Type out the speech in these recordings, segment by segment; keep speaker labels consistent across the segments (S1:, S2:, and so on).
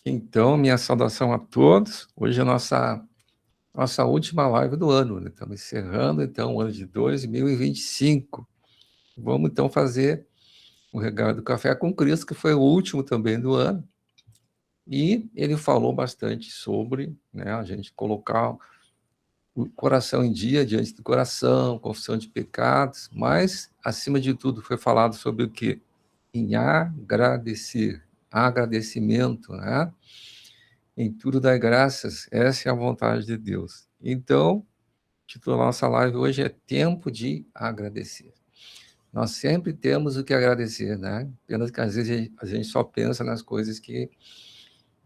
S1: Então, minha saudação a todos. Hoje é a nossa última live do ano, né? Estamos encerrando, então, o ano de 2025. Vamos, então, fazer o regalo do Café com Cristo, que foi o último também do ano. E ele falou bastante sobre, né, a gente colocar o coração em dia diante do coração, confissão de pecados, mas, acima de tudo, foi falado sobre o quê? Em agradecer, agradecimento, né? Em tudo dai graças, essa é a vontade de Deus. Então, o título da nossa live hoje é Tempo de Agradecer. Nós sempre temos o que agradecer, né? Apenas que às vezes a gente só pensa nas coisas que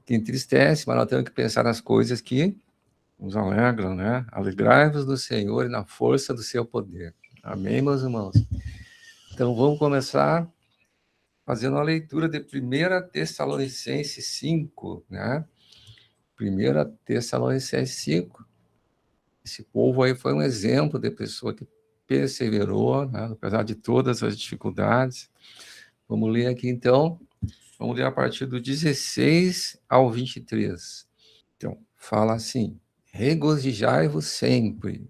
S1: entristecem, mas nós temos que pensar nas coisas que nos alegram, né? Alegrai-vos do Senhor e na força do seu poder. Amém, meus irmãos? Então, vamos começar fazendo a leitura de 1 Tessalonicenses 5, né? 1 Tessalonicenses 5. Esse povo aí foi um exemplo de pessoa que perseverou, né? Apesar de todas as dificuldades. Vamos ler aqui, então. Vamos ler a partir do 16 ao 23. Então, fala assim: regozijai-vos sempre,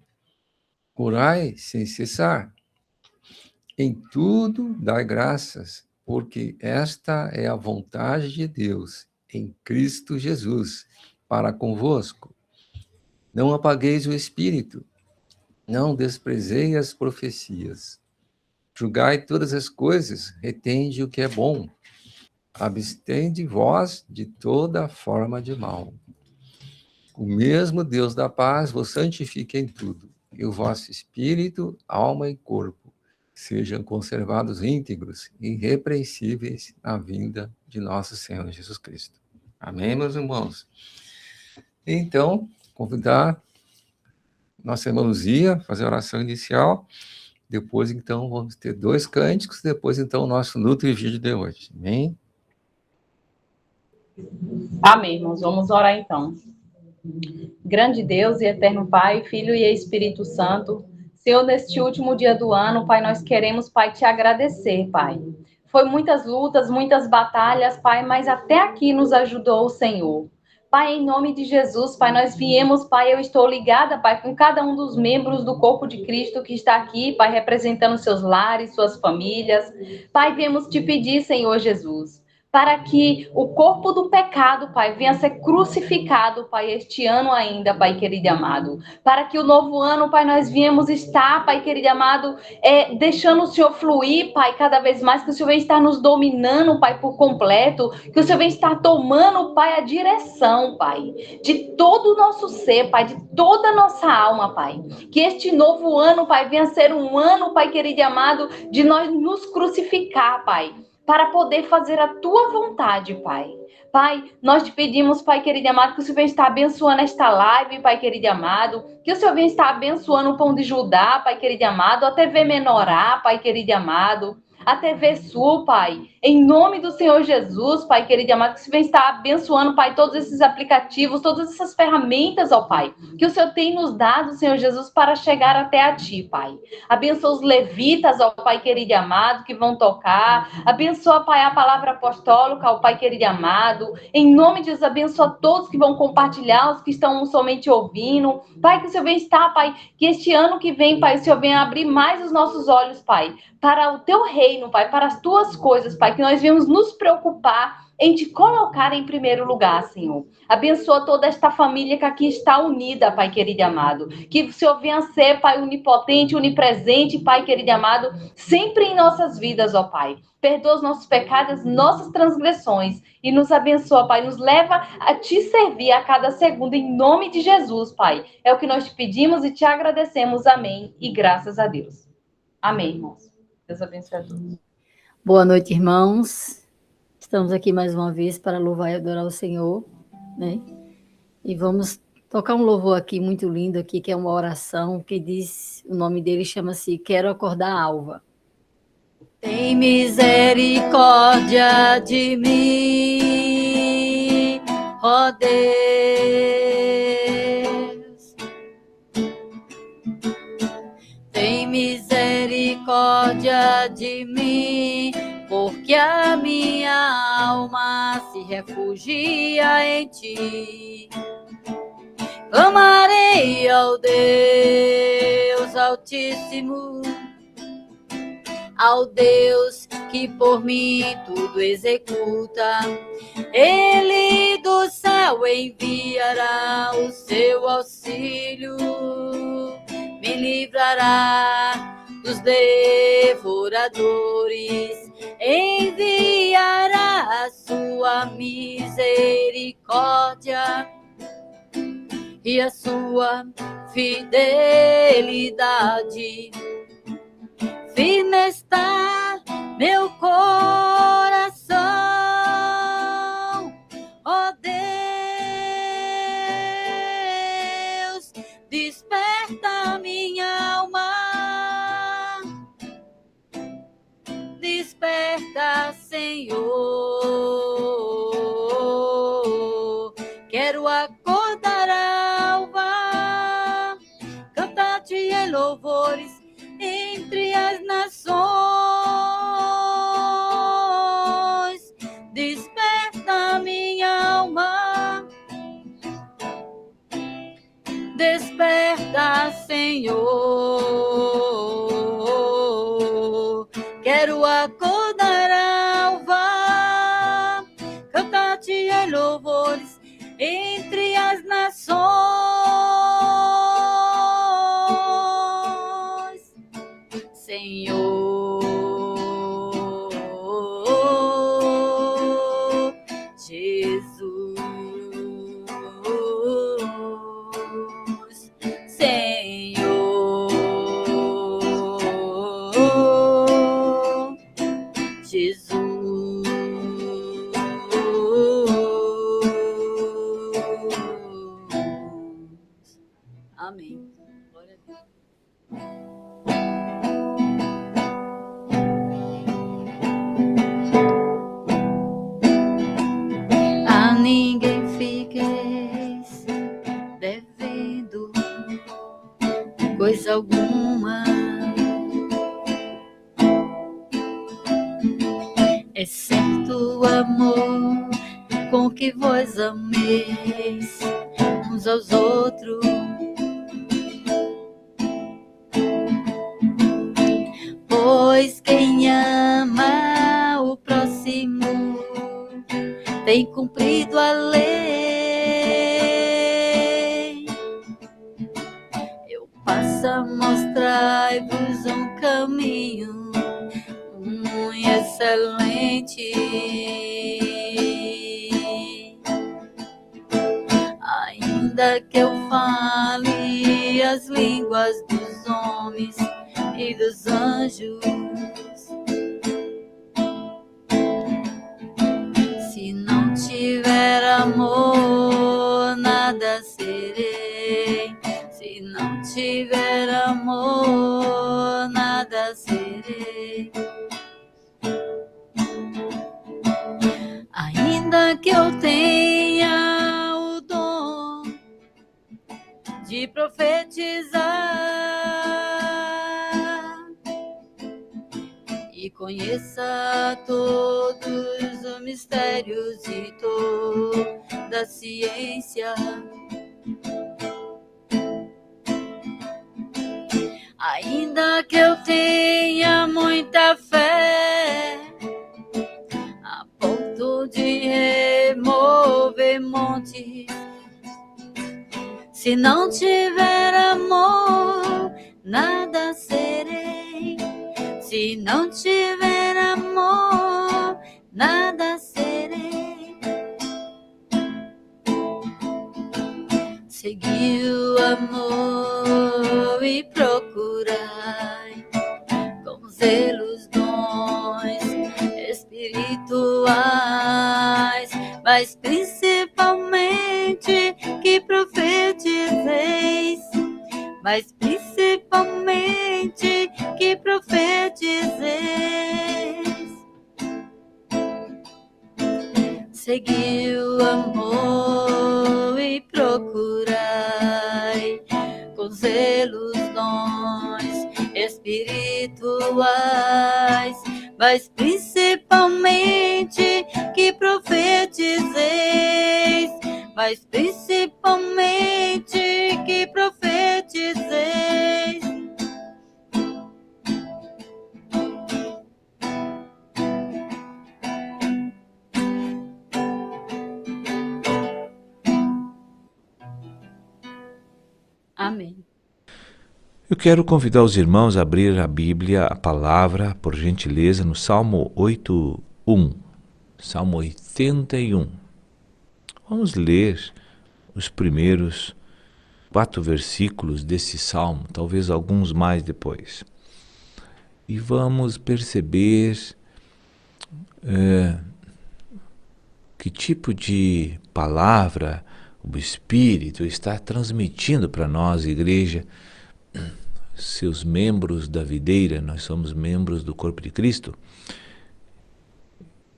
S1: orai sem cessar, em tudo dai graças, porque esta é a vontade de Deus, em Cristo Jesus, para convosco. Não apagueis o espírito, não desprezei as profecias. Julgai todas as coisas, retende o que é bom. Abstende vós de toda forma de mal. O mesmo Deus da paz vos santifique em tudo, e o vosso espírito, alma e corpo sejam conservados íntegros e irrepreensíveis na vinda de nosso Senhor Jesus Cristo. Amém, meus irmãos? Então, convidar nossa irmã Luzia a fazer a oração inicial. Depois, então, vamos ter 2 cânticos. Depois, então, o nosso Nutri Vídeo de hoje. Amém?
S2: Amém, irmãos. Vamos orar, então. Grande Deus e eterno Pai, Filho e Espírito Santo, Senhor, neste último dia do ano, Pai, nós queremos, Pai, te agradecer, Pai. Foi muitas lutas, muitas batalhas, Pai, mas até aqui nos ajudou o Senhor. Pai, em nome de Jesus, Pai, nós viemos, Pai, eu estou ligada, Pai, com cada um dos membros do corpo de Cristo que está aqui, Pai, representando seus lares, suas famílias. Pai, viemos te pedir, Senhor Jesus, para que o corpo do pecado, Pai, venha a ser crucificado, Pai, este ano ainda, Pai querido e amado. Para que o novo ano, Pai, nós viemos estar, Pai querido e amado, deixando o Senhor fluir, Pai, cada vez mais, que o Senhor venha estar nos dominando, Pai, por completo, que o Senhor venha estar tomando, Pai, a direção, Pai, de todo o nosso ser, Pai, de toda a nossa alma, Pai. Que este novo ano, Pai, venha ser um ano, Pai querido e amado, de nós nos crucificar, Pai, para poder fazer a tua vontade, Pai. Pai, nós te pedimos, Pai querido e amado, que o Senhor venha estar abençoando esta live, Pai querido e amado, que o Senhor venha estar abençoando o Pão de Judá, Pai querido e amado, a TV Menorá, Pai querido e amado, a TV Sul, Pai, em nome do Senhor Jesus, Pai querido e amado, que o Senhor venha estar abençoando, Pai, todos esses aplicativos, todas essas ferramentas, ó Pai, que o Senhor tem nos dado, Senhor Jesus, para chegar até a Ti, Pai. Abençoa os levitas, ó Pai querido e amado, que vão tocar. Abençoa, Pai, a palavra apostólica, ó Pai querido e amado. Em nome de Jesus, abençoa todos que vão compartilhar, os que estão somente ouvindo. Pai, que o Senhor venha estar, Pai, que este ano que vem, Pai, o Senhor venha abrir mais os nossos olhos, Pai, para o Teu reino, Pai, para as Tuas coisas, Pai, que nós venhamos nos preocupar em Te colocar em primeiro lugar, Senhor. Abençoa toda esta família que aqui está unida, Pai querido e amado. Que o Senhor venha ser, Pai, onipotente, onipresente, Pai querido e amado, sempre em nossas vidas, ó Pai. Perdoa os nossos pecados, nossas transgressões e nos abençoa, Pai. Nos leva a Te servir a cada segundo, em nome de Jesus, Pai. É o que nós te pedimos e te agradecemos. Amém. E graças a Deus. Amém, irmãos. Deus abençoe a todos.
S3: Boa noite, irmãos. Estamos aqui mais uma vez para louvar e adorar o Senhor, né? E vamos tocar um louvor aqui muito lindo aqui, que é uma oração que diz, o nome dele chama-se Quero Acordar Alva. Tem misericórdia de mim, ó Deus. Tem misericórdia de mim, porque que a minha alma se refugia em ti. Clamarei ao Deus Altíssimo, ao Deus que por mim tudo executa. Ele do céu enviará o seu auxílio, me livrará dos devoradores, enviará a sua misericórdia e a sua fidelidade. Firme está meu coração, ó Deus, desperta minha alma, desperta, Senhor. Quero acordar alva, cantar-te em louvores entre as nações. Desperta minha alma, desperta, Senhor. Quero acordar alva, cantar-te em louvores entre as nações, Senhor. Jesus, Senhor. Jesus. Amém. Glória a Deus. A ninguém fiqueis devendo coisa alguma, exceto o amor com que vós ameis uns aos outros. Pois quem ama o próximo tem cumprido a lei. Eu passo a mostrar-vos um caminho muito excelente. Ainda que eu fale as línguas dos homens e dos anjos, se não tiver amor, nada serei. Se não tiver amor, nada serei. Ainda que eu tenha o dom de profetizar e conheça todos os mistérios e toda a ciência, ainda que eu tenha muita fé a ponto de remover montes, se não tiver amor, nada serei. Se não tiver amor, nada serei. Segui o amor e procurai com zelo os dons espirituais, mas principalmente que profetizeis, mas principalmente que profetizeis. Segui o amor e procurai com zelo os dons espirituais,
S4: mas principalmente que profetizeis, mas principalmente que profetizeis.
S3: Amém.
S5: Eu quero convidar os irmãos a abrir a Bíblia, a palavra, por gentileza, no Salmo 8:1. Salmo 81. Vamos ler os primeiros 4 versículos desse salmo, talvez alguns mais depois. E vamos perceber que tipo de palavra o Espírito está transmitindo para nós, igreja, seus membros da videira, nós somos membros do corpo de Cristo.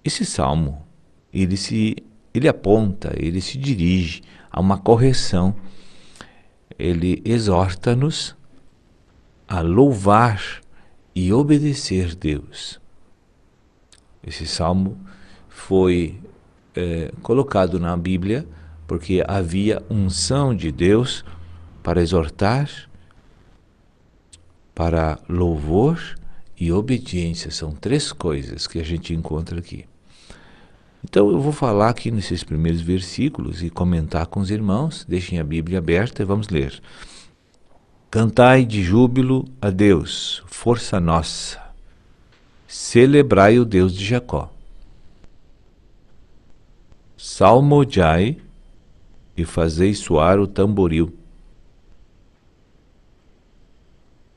S5: Esse salmo, ele aponta, ele se dirige a uma correção. Ele exorta-nos a louvar e obedecer Deus. Esse salmo foi colocado na Bíblia porque havia unção de Deus para exortar, para louvor e obediência. São 3 coisas que a gente encontra aqui. Então eu vou falar aqui nesses primeiros versículos e comentar com os irmãos. Deixem a Bíblia aberta e vamos ler. Cantai de júbilo a Deus, força nossa. Celebrai o Deus de Jacó. Salmodiai e fazei soar o tamboril.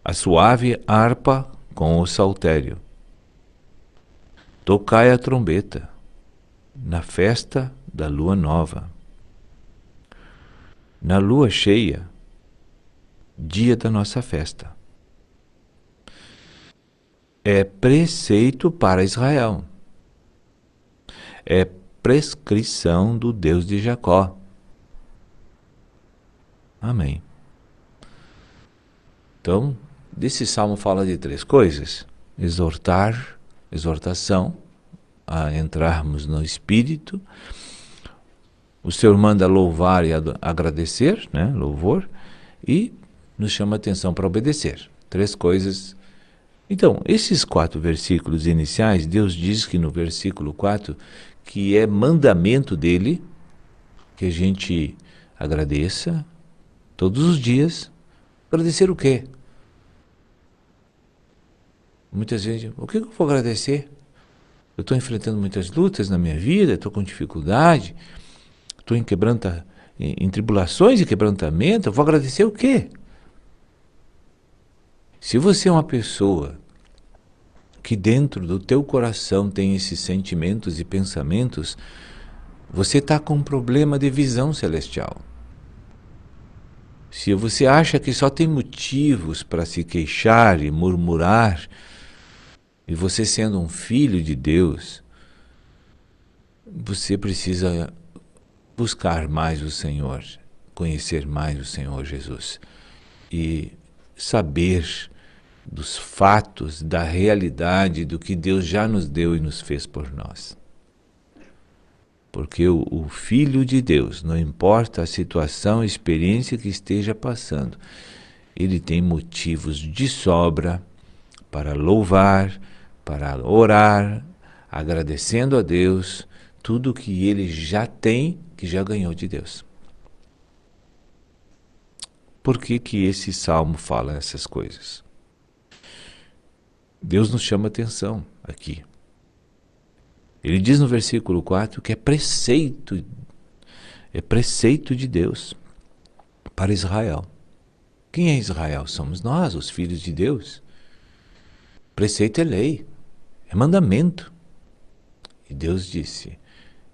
S5: A suave harpa com o saltério. Tocai a trombeta na festa da lua nova. Na lua cheia, dia da nossa festa. É preceito para Israel. É prescrição do Deus de Jacó. Amém. Então, desse salmo fala de 3 coisas: exortação, a entrarmos no Espírito. O Senhor manda louvar e agradecer, né? Louvor, e nos chama a atenção para obedecer. 3 coisas. Então, esses 4 versículos iniciais, Deus diz que no versículo 4, que é mandamento dele, que a gente agradeça todos os dias. Agradecer o quê? Muitas vezes, o que eu vou agradecer? Eu estou enfrentando muitas lutas na minha vida, estou com dificuldade, estou em tribulações e quebrantamento, eu vou agradecer o quê? Se você é uma pessoa que dentro do teu coração tem esses sentimentos e pensamentos, você está com um problema de visão celestial. Se você acha que só tem motivos para se queixar e murmurar, e você sendo um filho de Deus, você precisa buscar mais o Senhor, conhecer mais o Senhor Jesus e saber dos fatos, da realidade, do que Deus já nos deu e nos fez por nós. Porque o Filho de Deus, não importa a situação, a experiência que esteja passando, ele tem motivos de sobra para louvar, para orar, agradecendo a Deus tudo que ele já tem, que já ganhou de Deus. Por que que esse salmo fala essas coisas? Deus nos chama atenção aqui. Ele diz no versículo 4 que é preceito de Deus para Israel. Quem é Israel? Somos nós, os filhos de Deus. Preceito é lei, é mandamento. E Deus disse,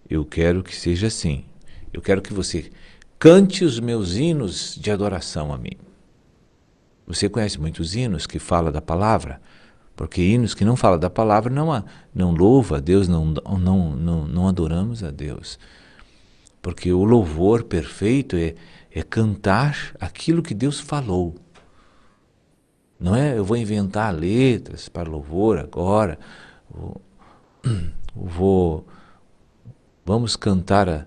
S5: eu quero que seja assim. Eu quero que você cante os meus hinos de adoração a mim. Você conhece muitos hinos que falam da palavra? Porque hinos que não falam da palavra não louva a Deus, não adoramos a Deus. Porque o louvor perfeito é cantar aquilo que Deus falou. Não é eu vou inventar letras para louvor agora, Vamos cantar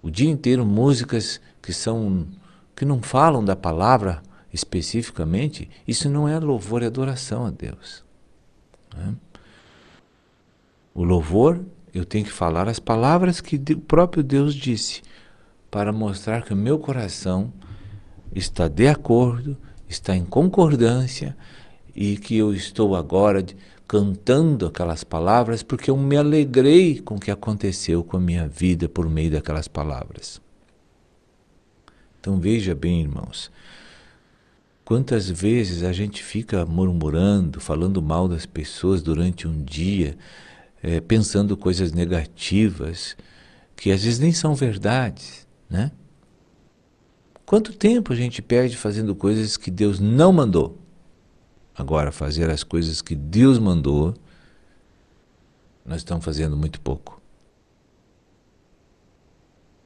S5: o dia inteiro músicas que não falam da palavra especificamente. Isso não é louvor e adoração a Deus, né? O louvor, eu tenho que falar as palavras que o próprio Deus disse, para mostrar que o meu coração está de acordo, está em concordância, e que eu estou agora cantando aquelas palavras porque eu me alegrei com o que aconteceu com a minha vida por meio daquelas palavras. Então veja bem, irmãos, quantas vezes a gente fica murmurando, falando mal das pessoas durante um dia, pensando coisas negativas, que às vezes nem são verdades, né? Quanto tempo a gente perde fazendo coisas que Deus não mandou? Agora, fazer as coisas que Deus mandou, nós estamos fazendo muito pouco.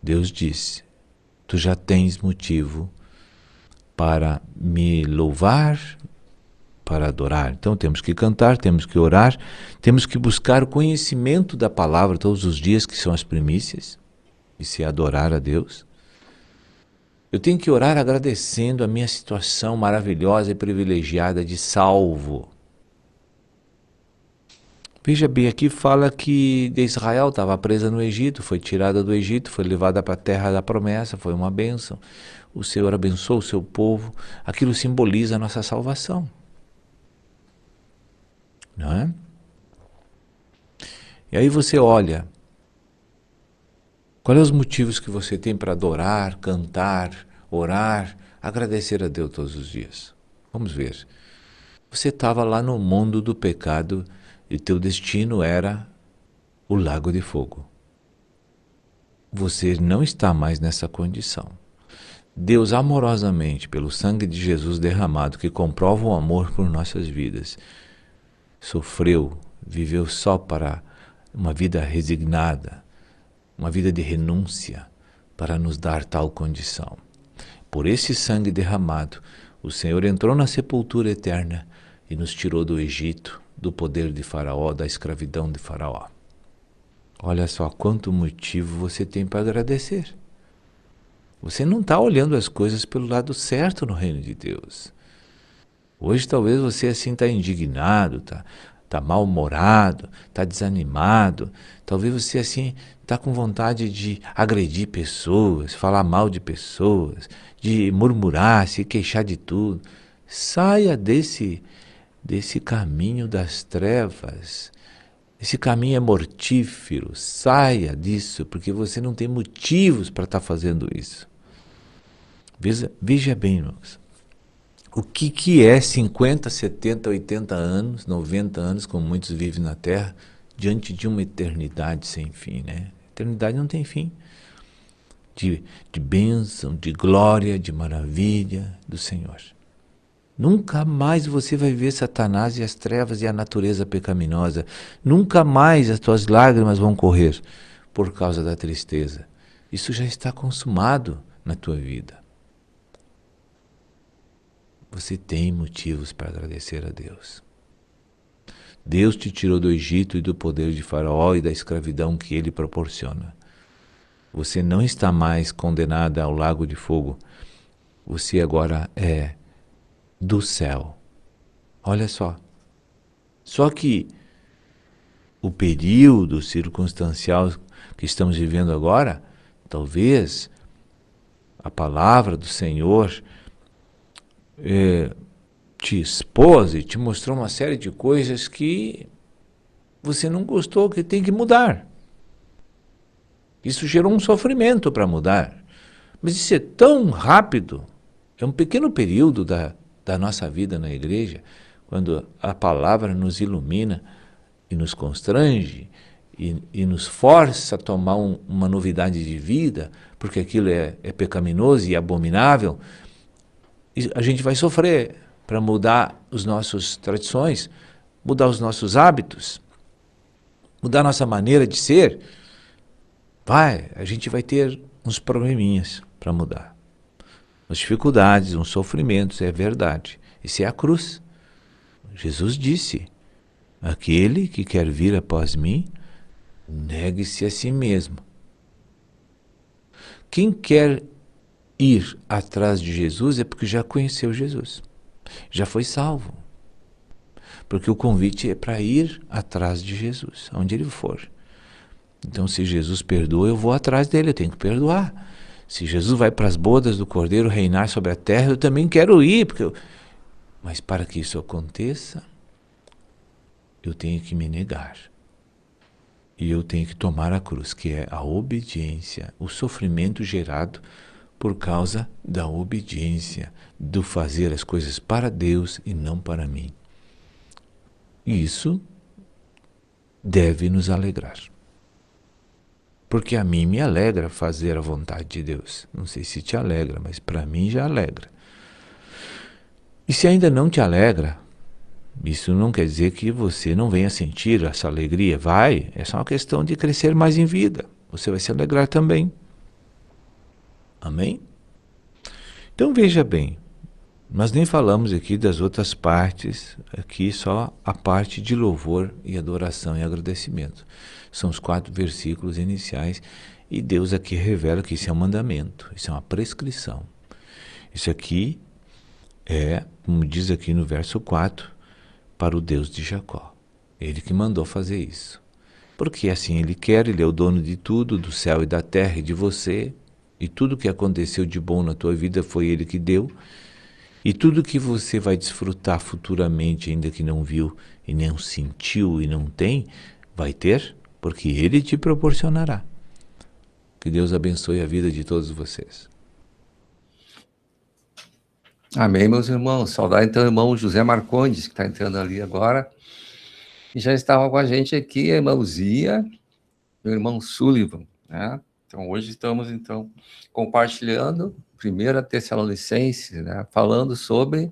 S5: Deus disse, tu já tens motivo para me louvar, para adorar. Então temos que cantar, temos que orar, temos que buscar o conhecimento da palavra todos os dias, que são as primícias, e se adorar a Deus. Eu tenho que orar agradecendo a minha situação maravilhosa e privilegiada de salvo. Veja bem, aqui fala que Israel estava presa no Egito, foi tirada do Egito, foi levada para a terra da promessa, foi uma bênção. O Senhor abençoou o seu povo. Aquilo simboliza a nossa salvação, não é? E aí você olha, quais são os motivos que você tem para adorar, cantar, orar, agradecer a Deus todos os dias? Vamos ver. Você estava lá no mundo do pecado e teu destino era o lago de fogo. Você não está mais nessa condição. Deus amorosamente, pelo sangue de Jesus derramado, que comprova o amor por nossas vidas, sofreu, viveu só para uma vida resignada, uma vida de renúncia, para nos dar tal condição. Por esse sangue derramado, o Senhor entrou na sepultura eterna e nos tirou do Egito, do poder de Faraó, da escravidão de Faraó. Olha só quanto motivo você tem para agradecer. Você não está olhando as coisas pelo lado certo no reino de Deus. Hoje talvez você assim está indignado, está mal-humorado, está desanimado. Talvez você assim está com vontade de agredir pessoas, falar mal de pessoas, de murmurar, se queixar de tudo. Saia desse caminho das trevas. Esse caminho é mortífero. Saia disso, porque você não tem motivos para estar fazendo isso. Veja bem, irmãos. O que é 50, 70, 80 anos, 90 anos, como muitos vivem na Terra, diante de uma eternidade sem fim, né? Eternidade não tem fim. De bênção, de glória, de maravilha do Senhor. Nunca mais você vai ver Satanás e as trevas e a natureza pecaminosa. Nunca mais as tuas lágrimas vão correr por causa da tristeza. Isso já está consumado na tua vida. Você tem motivos para agradecer a Deus. Deus te tirou do Egito e do poder de Faraó e da escravidão que ele proporciona. Você não está mais condenada ao lago de fogo. Você agora é do céu. Olha só. Só que o período circunstancial que estamos vivendo agora, talvez a palavra do Senhor te expôs e te mostrou uma série de coisas que você não gostou, que tem que mudar. Isso gerou um sofrimento para mudar. Mas isso é tão rápido, é um pequeno período da nossa vida na igreja, quando a palavra nos ilumina e nos constrange e nos força a tomar uma novidade de vida, porque aquilo é pecaminoso e abominável. E a gente vai sofrer para mudar as nossas tradições, mudar os nossos hábitos, mudar a nossa maneira de ser. A gente vai ter uns probleminhas para mudar. As dificuldades, uns sofrimentos, é verdade. Isso é a cruz. Jesus disse, Aquele que quer vir após mim, negue-se a si mesmo. Quem quer ir atrás de Jesus é porque já conheceu Jesus, já foi salvo. Porque o convite é para ir atrás de Jesus, aonde ele for. Então, se Jesus perdoa, eu vou atrás dele, eu tenho que perdoar. Se Jesus vai para as bodas do Cordeiro reinar sobre a terra, eu também quero ir. Mas para que isso aconteça, eu tenho que me negar. E eu tenho que tomar a cruz, que é a obediência, o sofrimento gerado por causa da obediência, do fazer as coisas para Deus e não para mim. E isso deve nos alegrar. Porque a mim me alegra fazer a vontade de Deus. Não sei se te alegra, mas para mim já alegra. E se ainda não te alegra, isso não quer dizer que você não venha sentir essa alegria. Vai, é só uma questão de crescer mais em vida. Você vai se alegrar também. Amém? Então veja bem, nós nem falamos aqui das outras partes, aqui só a parte de louvor e adoração e agradecimento. São os 4 versículos iniciais e Deus aqui revela que isso é um mandamento, isso é uma prescrição. Isso aqui é, como diz aqui no verso 4, para o Deus de Jacó. Ele que mandou fazer isso. Porque assim Ele quer, Ele é o dono de tudo, do céu e da terra e de você. E tudo que aconteceu de bom na tua vida foi Ele que deu. E tudo que você vai desfrutar futuramente, ainda que não viu e não sentiu e não tem, vai ter, porque Ele te proporcionará. Que Deus abençoe a vida de todos vocês.
S1: Amém, meus irmãos. Saudar então o irmão José Marcondes, que está entrando ali agora. E já estava com a gente aqui a irmã Luzia e o irmão Sullivan, né? Então, hoje estamos, então, compartilhando 1 Tessalonicenses, né? Falando sobre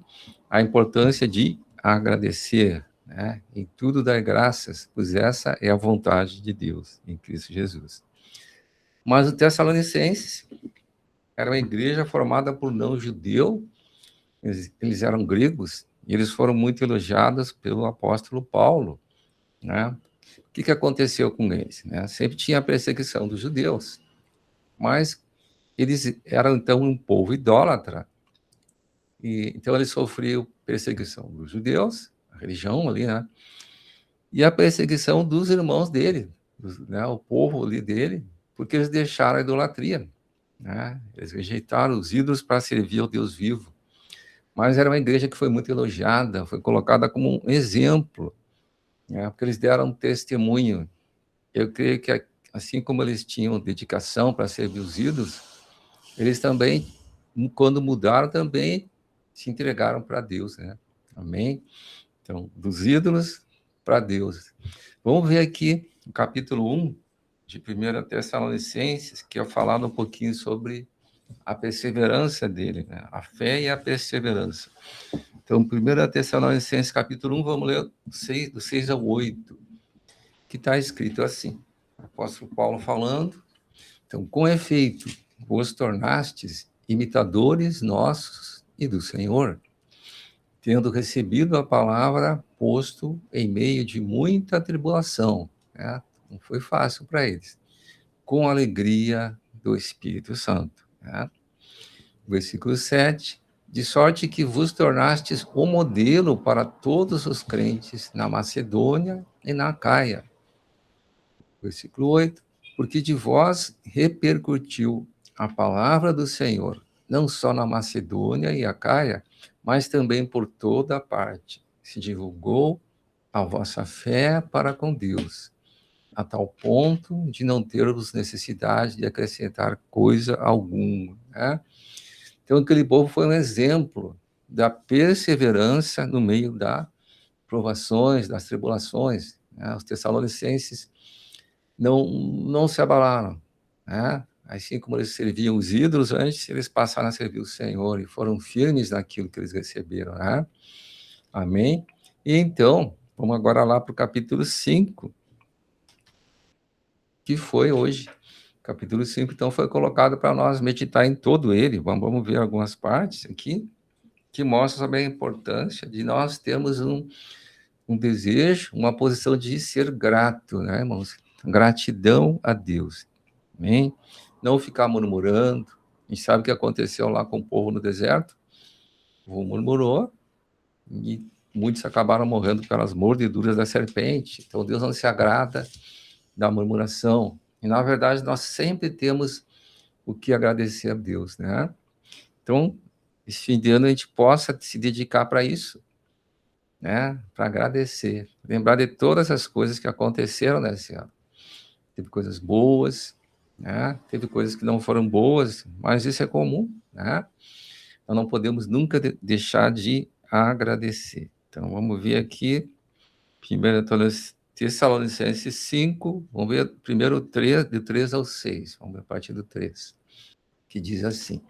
S1: a importância de agradecer, né? Em tudo dar graças, pois essa é a vontade de Deus em Cristo Jesus. Mas o Tessalonicenses era uma igreja formada por não-judeu, eles eram gregos, e eles foram muito elogiados pelo apóstolo Paulo, né? O que aconteceu com eles, né? Sempre tinha a perseguição dos judeus, mas eles eram, então, um povo idólatra, e então eles sofriam perseguição dos judeus, a religião ali, né? E a perseguição dos irmãos dele, né? O povo ali dele, porque eles deixaram a idolatria, né? Eles rejeitaram os ídolos para servir ao Deus vivo. Mas era uma igreja que foi muito elogiada, foi colocada como um exemplo, né? Porque eles deram um testemunho. Eu creio que, assim como eles tinham dedicação para servir os ídolos, eles também, quando mudaram, também se entregaram para Deus, né? Amém? Então, dos ídolos para Deus. Vamos ver aqui no capítulo 1 de 1 Tessalonicenses, que é falando um pouquinho sobre a perseverança dele, né? A fé e a perseverança. Então, 1 Tessalonicenses, capítulo 1, vamos ler do 6 ao 8, que está escrito assim, o apóstolo Paulo falando. Então, com efeito, vos tornastes imitadores nossos e do Senhor, tendo recebido a palavra, posto em meio de muita tribulação, né? Não foi fácil para eles, com alegria do Espírito Santo, né? Versículo 7, de sorte que vos tornastes o modelo para todos os crentes na Macedônia e na Acaia. Versículo 8, porque de vós repercutiu a palavra do Senhor, não só na Macedônia e Acaia, mas também por toda a parte. Se divulgou a vossa fé para com Deus, a tal ponto de não termos necessidade de acrescentar coisa alguma, né? Então, aquele povo foi um exemplo da perseverança no meio das provações, das tribulações, né? Os tessalonicenses não se abalaram, né? Assim como eles serviam os ídolos antes, eles passaram a servir o Senhor e foram firmes naquilo que eles receberam, né? Amém? E então, vamos agora lá para o capítulo 5, que foi hoje. Capítulo 5, então, foi colocado para nós meditar em todo ele. Vamos ver algumas partes aqui, que mostram também a importância de nós termos um desejo, uma posição de ser grato, né, irmãos? Gratidão a Deus. Amém? Não ficar murmurando. A gente sabe o que aconteceu lá com o povo no deserto. O povo murmurou e muitos acabaram morrendo pelas mordeduras da serpente. Então, Deus não se agrada da murmuração. E, na verdade, nós sempre temos o que agradecer a Deus, né? Então, esse fim de ano a gente possa se dedicar para isso, né? Para agradecer. Lembrar de todas as coisas que aconteceram nesse ano. Teve coisas boas, né? Teve coisas que não foram boas, mas isso é comum, né? Nós não podemos nunca deixar de agradecer. Então, vamos ver aqui, 1 Tessalonicenses 5, vamos ver primeiro 3, do 3 ao 6, vamos ver a partir do 3, que diz assim: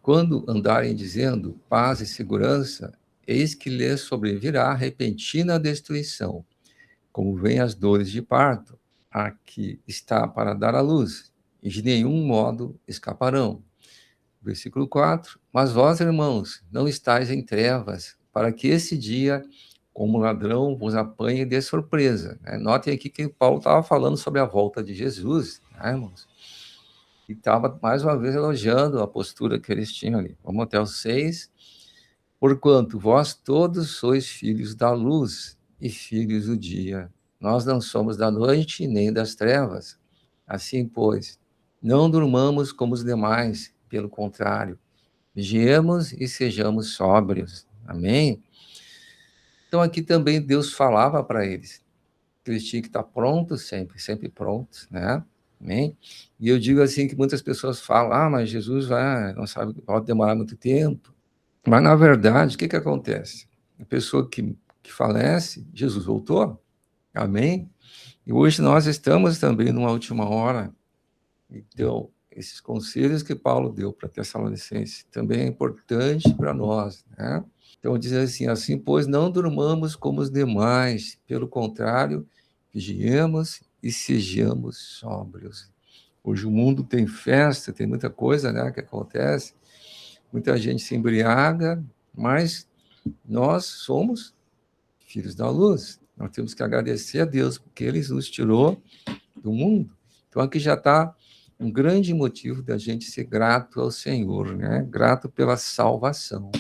S1: quando andarem dizendo paz e segurança, eis que lhes sobrevirá repentina destruição, como vêm as dores de parto, a que está para dar à luz, e de nenhum modo escaparão. Versículo 4, mas vós, irmãos, não estáis em trevas, para que esse dia, como ladrão, vos apanhe de surpresa. Notem aqui que Paulo estava falando sobre a volta de Jesus, né, irmãos? E estava, mais uma vez, elogiando a postura que eles tinham ali. Vamos até o 6. Porquanto vós todos sois filhos da luz e filhos do dia. Nós não somos da noite nem das trevas. Assim, pois, não durmamos como os demais, pelo contrário, vigiemos e sejamos sóbrios. Amém? Então, aqui também Deus falava para eles que eles tinham que estar prontos sempre, sempre prontos, né? Amém? E eu digo assim que muitas pessoas falam, mas Jesus não sabe, pode demorar muito tempo. Mas, na verdade, o que acontece? A pessoa que falece, Jesus voltou, amém? E hoje nós estamos também numa última hora. Então, esses conselhos que Paulo deu para Tessalonicenses também é importante para nós, né? Então, diz assim, pois, não durmamos como os demais, pelo contrário, vigiemos e sejamos sóbrios. Hoje o mundo tem festa, tem muita coisa, né, que acontece, muita gente se embriaga, mas nós somos filhos da luz. Nós temos que agradecer a Deus, porque Ele nos tirou do mundo. Então, aqui já está um grande motivo da gente ser grato ao Senhor, né? Grato pela salvação.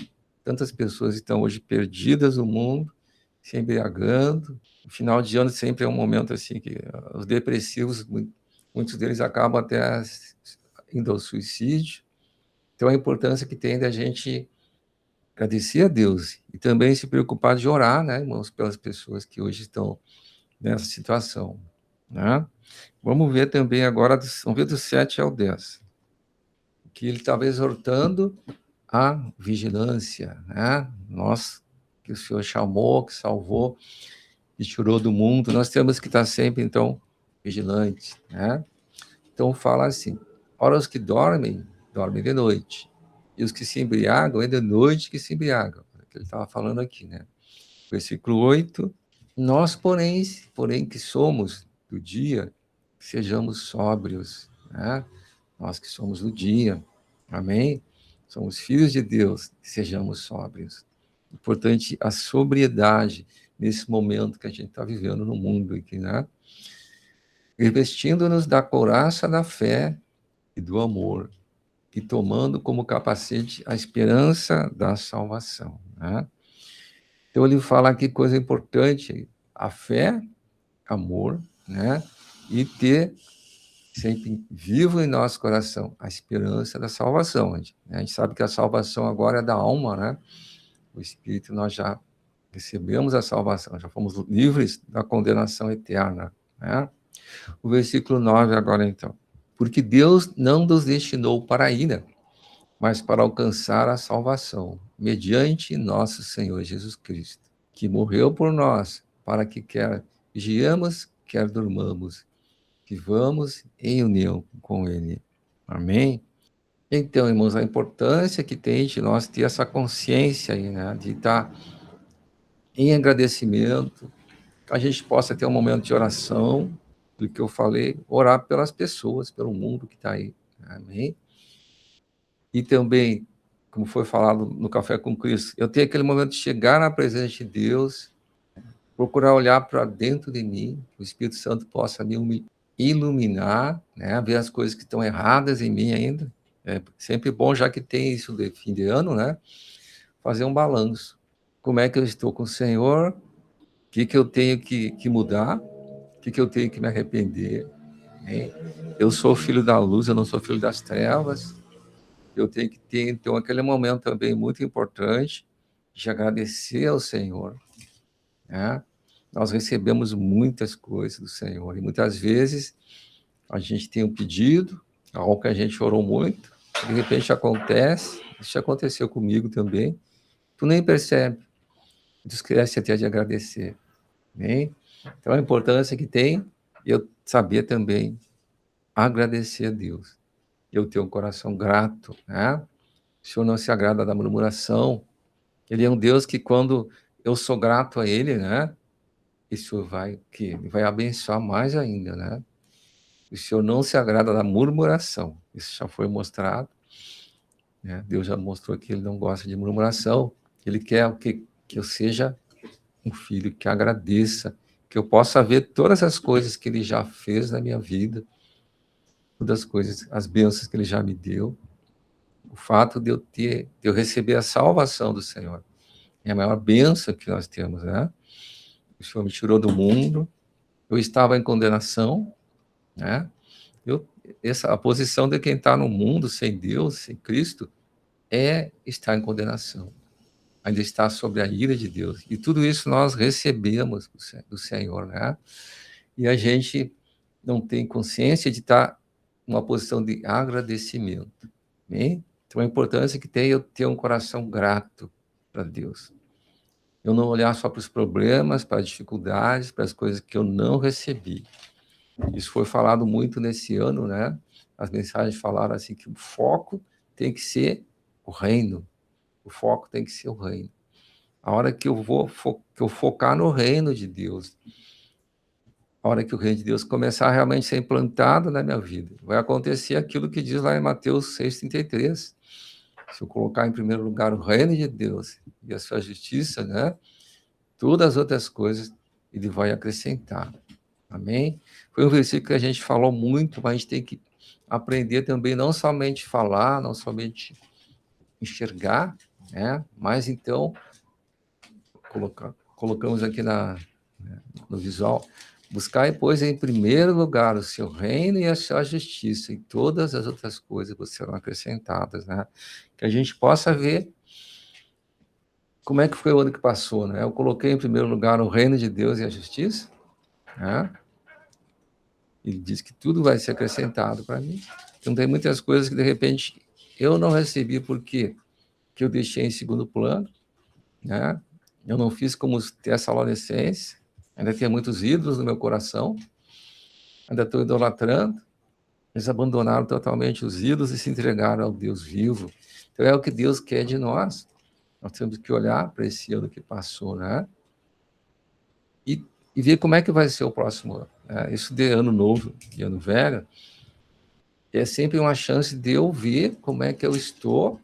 S1: Tantas pessoas estão hoje perdidas no mundo, se embriagando. O final de ano sempre é um momento assim que os depressivos, muitos deles acabam até indo ao suicídio. Então, a importância que tem da gente agradecer a Deus e também se preocupar de orar, né, irmãos, pelas pessoas que hoje estão nessa situação, né? Vamos ver também agora, vamos ver do 7 ao 10, que ele estava exortando a vigilância, né? Nós, que o Senhor chamou, que salvou, que tirou do mundo, nós temos que estar sempre, então, vigilantes, né? Então, fala assim, ora os que dormem, dormem de noite, e os que se embriagam, é de noite que se embriagam, é o que ele estava falando aqui, né? Versículo 8, nós, porém que somos do dia, sejamos sóbrios, né? Nós que somos do dia, amém? Somos filhos de Deus, sejamos sóbrios. Importante a sobriedade nesse momento que a gente está vivendo no mundo aqui, né? Revestindo-nos da couraça da fé e do amor, e tomando como capacete a esperança da salvação, né? Então, ele fala aqui coisa importante, a fé, amor, né? E ter sempre vivo em nosso coração a esperança da salvação. A gente sabe que a salvação agora é da alma, né? O Espírito, nós já recebemos a salvação, já fomos livres da condenação eterna, né? O versículo 9 agora, então. Porque Deus não nos destinou para a ira, mas para alcançar a salvação, mediante nosso Senhor Jesus Cristo, que morreu por nós, para que quer vigiemos, quer durmamos, vivamos em união com Ele. Amém? Então, irmãos, a importância que tem de nós ter essa consciência aí, né? De estar em agradecimento, que a gente possa ter um momento de oração, do que eu falei, orar pelas pessoas, pelo mundo que está aí. Amém? E também, como foi falado no Café com Cristo, eu tenho aquele momento de chegar na presença de Deus, procurar olhar para dentro de mim, que o Espírito Santo possa me iluminar, né? Ver as coisas que estão erradas em mim ainda. É sempre bom, já que tem isso de fim de ano, né? Fazer um balanço. Como é que eu estou com o Senhor? O que eu tenho que mudar? O que eu tenho que me arrepender? Né? Eu sou filho da luz, eu não sou filho das trevas. Eu tenho que ter, então, aquele momento também muito importante de agradecer ao Senhor, né? Nós recebemos muitas coisas do Senhor, e muitas vezes a gente tem um pedido, algo que a gente orou muito, de repente acontece, isso aconteceu comigo também, tu nem percebe, tu esquece até de agradecer, né? Então a importância que tem, eu saber também agradecer a Deus, eu ter um coração grato, né? O Senhor não se agrada da murmuração, Ele é um Deus que quando eu sou grato a Ele, né? Isso vai abençoar mais ainda, né? O Senhor não se agrada da murmuração. Isso já foi mostrado, né? Deus já mostrou que Ele não gosta de murmuração. Ele quer que eu seja um filho que agradeça, que eu possa ver todas as coisas que Ele já fez na minha vida, todas as coisas, as bênçãos que Ele já me deu. O fato de eu receber a salvação do Senhor é a maior bênção que nós temos, né? O Senhor me tirou do mundo, eu estava em condenação, né? A posição de quem está no mundo sem Deus, sem Cristo, é estar em condenação. Ainda está sobre a ira de Deus. E tudo isso nós recebemos do Senhor, né? E a gente não tem consciência de estar numa posição de agradecimento, né? Então a importância que tem eu ter um coração grato para Deus. Eu não olhar só para os problemas, para as dificuldades, para as coisas que eu não recebi. Isso foi falado muito nesse ano, né? As mensagens falaram assim que o foco tem que ser o reino. O foco tem que ser o reino. A hora que eu focar no reino de Deus, a hora que o reino de Deus começar a realmente ser implantado na minha vida, vai acontecer aquilo que diz lá em Mateus 6,33. Se eu colocar em primeiro lugar o reino de Deus e a sua justiça, né? Todas as outras coisas Ele vai acrescentar. Amém? Foi um versículo que a gente falou muito, mas a gente tem que aprender também, não somente falar, não somente enxergar, né? Mas então, colocamos aqui no visual, buscar, pois, em primeiro lugar o seu reino e a sua justiça, e todas as outras coisas serão acrescentadas, né? Que a gente possa ver como é que foi o ano que passou, né? Eu coloquei em primeiro lugar o reino de Deus e a justiça, né? Ele diz que tudo vai ser acrescentado para mim. Então, tem muitas coisas que, de repente, eu não recebi porque que eu deixei em segundo plano, né? Eu não fiz como os Tessalonicenses, ainda tem muitos ídolos no meu coração, ainda estou idolatrando. Eles abandonaram totalmente os ídolos e se entregaram ao Deus vivo. Então, é o que Deus quer de nós. Nós temos que olhar para esse ano que passou, né? E ver como é que vai ser o próximo ano. Né? Isso de ano novo e ano velho é sempre uma chance de eu ver como é que eu estou,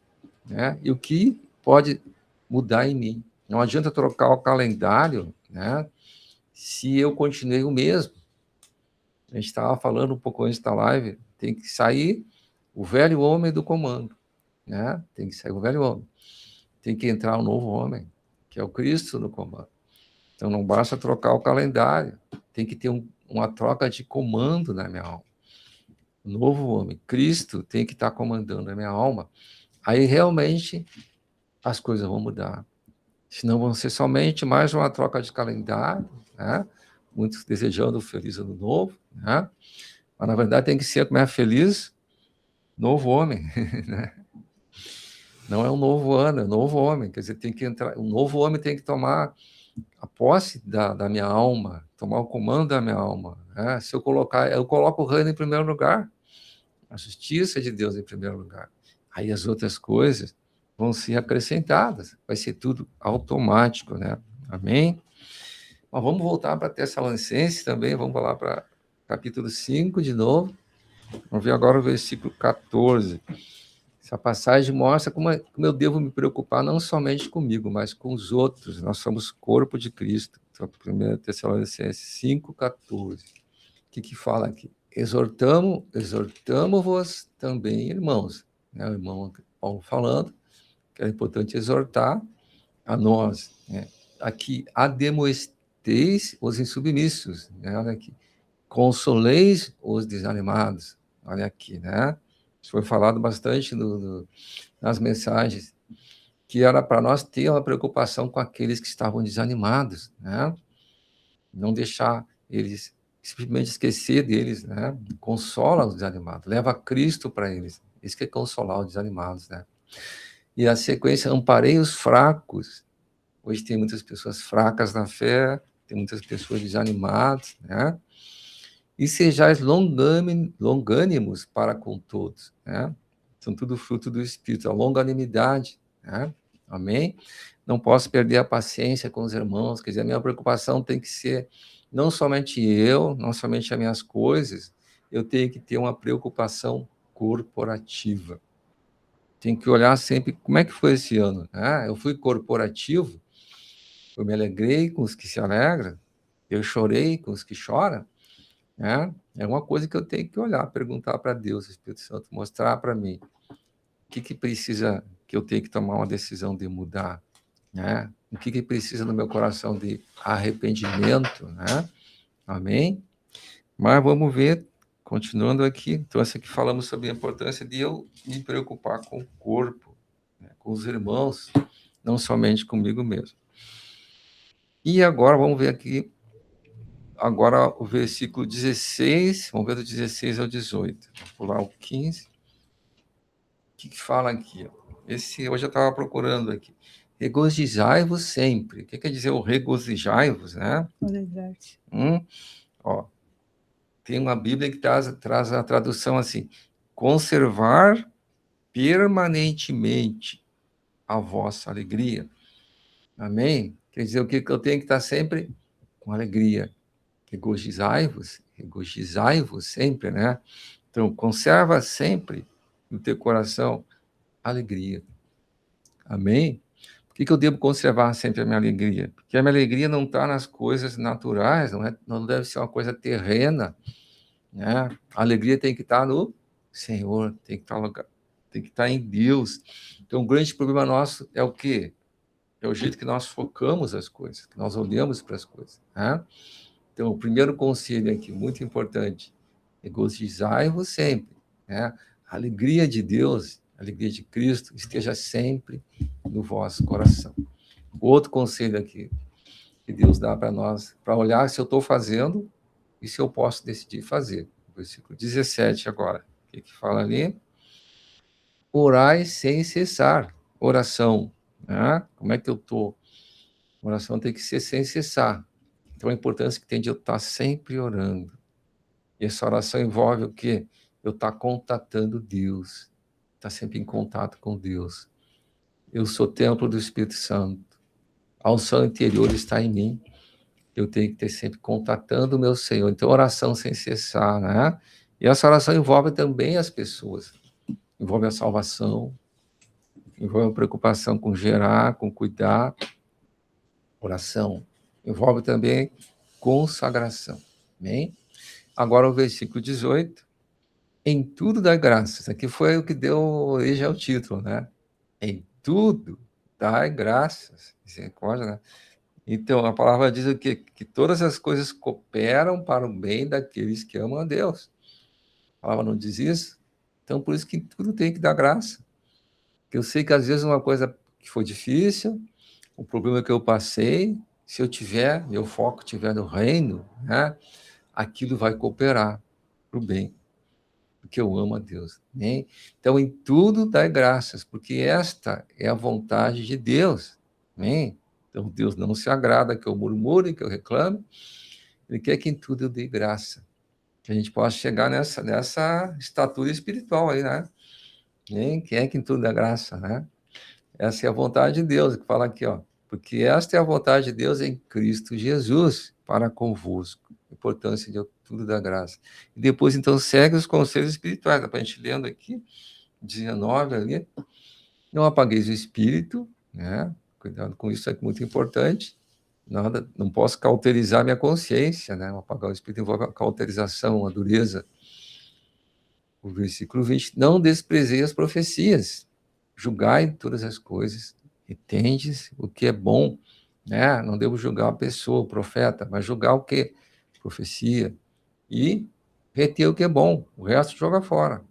S1: né? E o que pode mudar em mim. Não adianta trocar o calendário, né? Se eu continuei o mesmo. A gente estava falando um pouco antes da live, tem que sair o velho homem do comando, né? Tem que sair o velho homem. Tem que entrar o novo homem, que é o Cristo no comando. Então, não basta trocar o calendário, tem que ter uma troca de comando na minha alma. O novo homem, Cristo, tem que estar comandando a minha alma. Aí, realmente, as coisas vão mudar. Senão, vão ser somente mais uma troca de calendário, né? Muitos desejando um feliz ano novo, né? Mas, na verdade, tem que ser como é feliz novo homem, né? Não é um novo ano, é um novo homem. Quer dizer, tem que entrar, um novo homem tem que tomar a posse da minha alma, tomar o comando da minha alma. Né? Se eu coloco o reino em primeiro lugar, a justiça de Deus em primeiro lugar. Aí as outras coisas vão ser acrescentadas, vai ser tudo automático, né? Amém? Mas vamos voltar para Tessalonicenses também, vamos lá para capítulo 5 de novo. Vamos ver agora o versículo 14. Essa passagem mostra como eu devo me preocupar não somente comigo, mas com os outros. Nós somos corpo de Cristo. 1 Tessalonicenses 5,14. O que fala aqui? Exortamo-vos também, irmãos. O irmão Paulo falando que é importante exortar a nós. Aqui, ademoesteis os insubmissos. Olha aqui. Consoleis os desanimados. Olha aqui, né? Isso foi falado bastante nas mensagens, que era para nós ter uma preocupação com aqueles que estavam desanimados, né? Não deixar eles, simplesmente esquecer deles, né? Consola os desanimados, leva Cristo para eles. Isso que é consolar os desanimados, né? E a sequência, amparei os fracos. Hoje tem muitas pessoas fracas na fé, tem muitas pessoas desanimadas, né? E sejais longânimos para com todos, né? São tudo fruto do Espírito, a longanimidade, né? Amém? Não posso perder a paciência com os irmãos, quer dizer, a minha preocupação tem que ser não somente eu, não somente as minhas coisas, eu tenho que ter uma preocupação corporativa. Tenho que olhar sempre, como é que foi esse ano? Eu fui corporativo, eu me alegrei com os que se alegram, eu chorei com os que choram, né? É uma coisa que eu tenho que olhar, perguntar para Deus, Espírito Santo, mostrar para mim o que precisa, que eu tenho que tomar uma decisão de mudar, né? O que precisa no meu coração de arrependimento, né? Amém? Mas vamos ver, continuando aqui, então essa aqui falamos sobre a importância de eu me preocupar com o corpo, né? Com os irmãos, não somente comigo mesmo. E agora vamos ver aqui, agora o versículo 16, vamos ver do 16 ao 18. Vou pular o 15. O que fala aqui? Esse hoje eu estava procurando aqui. Regozijai-vos sempre. O que quer dizer o regozijai-vos, né? Ó, tem uma Bíblia que traz a tradução assim: conservar permanentemente a vossa alegria. Amém? Quer dizer, o que eu tenho que estar sempre com alegria. Regozijai-vos sempre, né? Então, conserva sempre no teu coração alegria. Amém? Por que eu devo conservar sempre a minha alegria? Porque a minha alegria não está nas coisas naturais, não deve ser uma coisa terrena, né? A alegria tem que estar no Senhor, tem que estar em Deus. Então, o grande problema nosso é o quê? É o jeito que nós focamos as coisas, que nós olhamos para as coisas, né? Então, o primeiro conselho aqui, muito importante, regozijai-vos sempre, né? A alegria de Deus, a alegria de Cristo, esteja sempre no vosso coração. Outro conselho aqui que Deus dá para nós, para olhar se eu estou fazendo e se eu posso decidir fazer. Versículo 17 agora. O que fala ali? Orai sem cessar. Oração, né? Como é que eu estou? Oração tem que ser sem cessar. Então, a importância que tem de eu estar sempre orando. E essa oração envolve o quê? Eu estar contatando Deus. Estar sempre em contato com Deus. Eu sou templo do Espírito Santo. A unção interior está em mim. Eu tenho que ter sempre contatando o meu Senhor. Então, oração sem cessar, né? E essa oração envolve também as pessoas. Envolve a salvação. Envolve a preocupação com gerar, com cuidar. Oração. Envolve também consagração. Amém? Agora o versículo 18. Em tudo dai graças. Aqui foi o que deu origem ao título, né? Em tudo dai graças. Misericórdia, né? Então, a palavra diz o quê? Que todas as coisas cooperam para o bem daqueles que amam a Deus. A palavra não diz isso? Então, por isso que tudo tem que dar graça. Porque eu sei que às vezes uma coisa que foi difícil, o problema que eu passei, se eu tiver, meu foco estiver no reino, né? Aquilo vai cooperar para o bem, porque eu amo a Deus. Né? Então, em tudo dai graças, porque esta é a vontade de Deus. Amém? Então, Deus não se agrada que eu murmure, que eu reclame. Ele quer que em tudo eu dê graça. Que a gente possa chegar nessa estatura espiritual aí, né? Quem é que em tudo dá graça, né? Essa é a vontade de Deus, que fala aqui, ó. Porque esta é a vontade de Deus em Cristo Jesus para convosco. A importância de tudo da graça. E depois, então, segue os conselhos espirituais. Dá para a gente lendo aqui, 19 ali. Não apagueis o espírito, né? Cuidado com isso, é muito importante. nada, não posso cauterizar minha consciência, né? O apagar o espírito invoca a cauterização, a dureza. O versículo 20, não desprezei as profecias, julgai todas as coisas, e tendes o que é bom, né? Não devo julgar a pessoa, o profeta, mas julgar o que? Profecia. E reter o que é bom, o resto joga fora.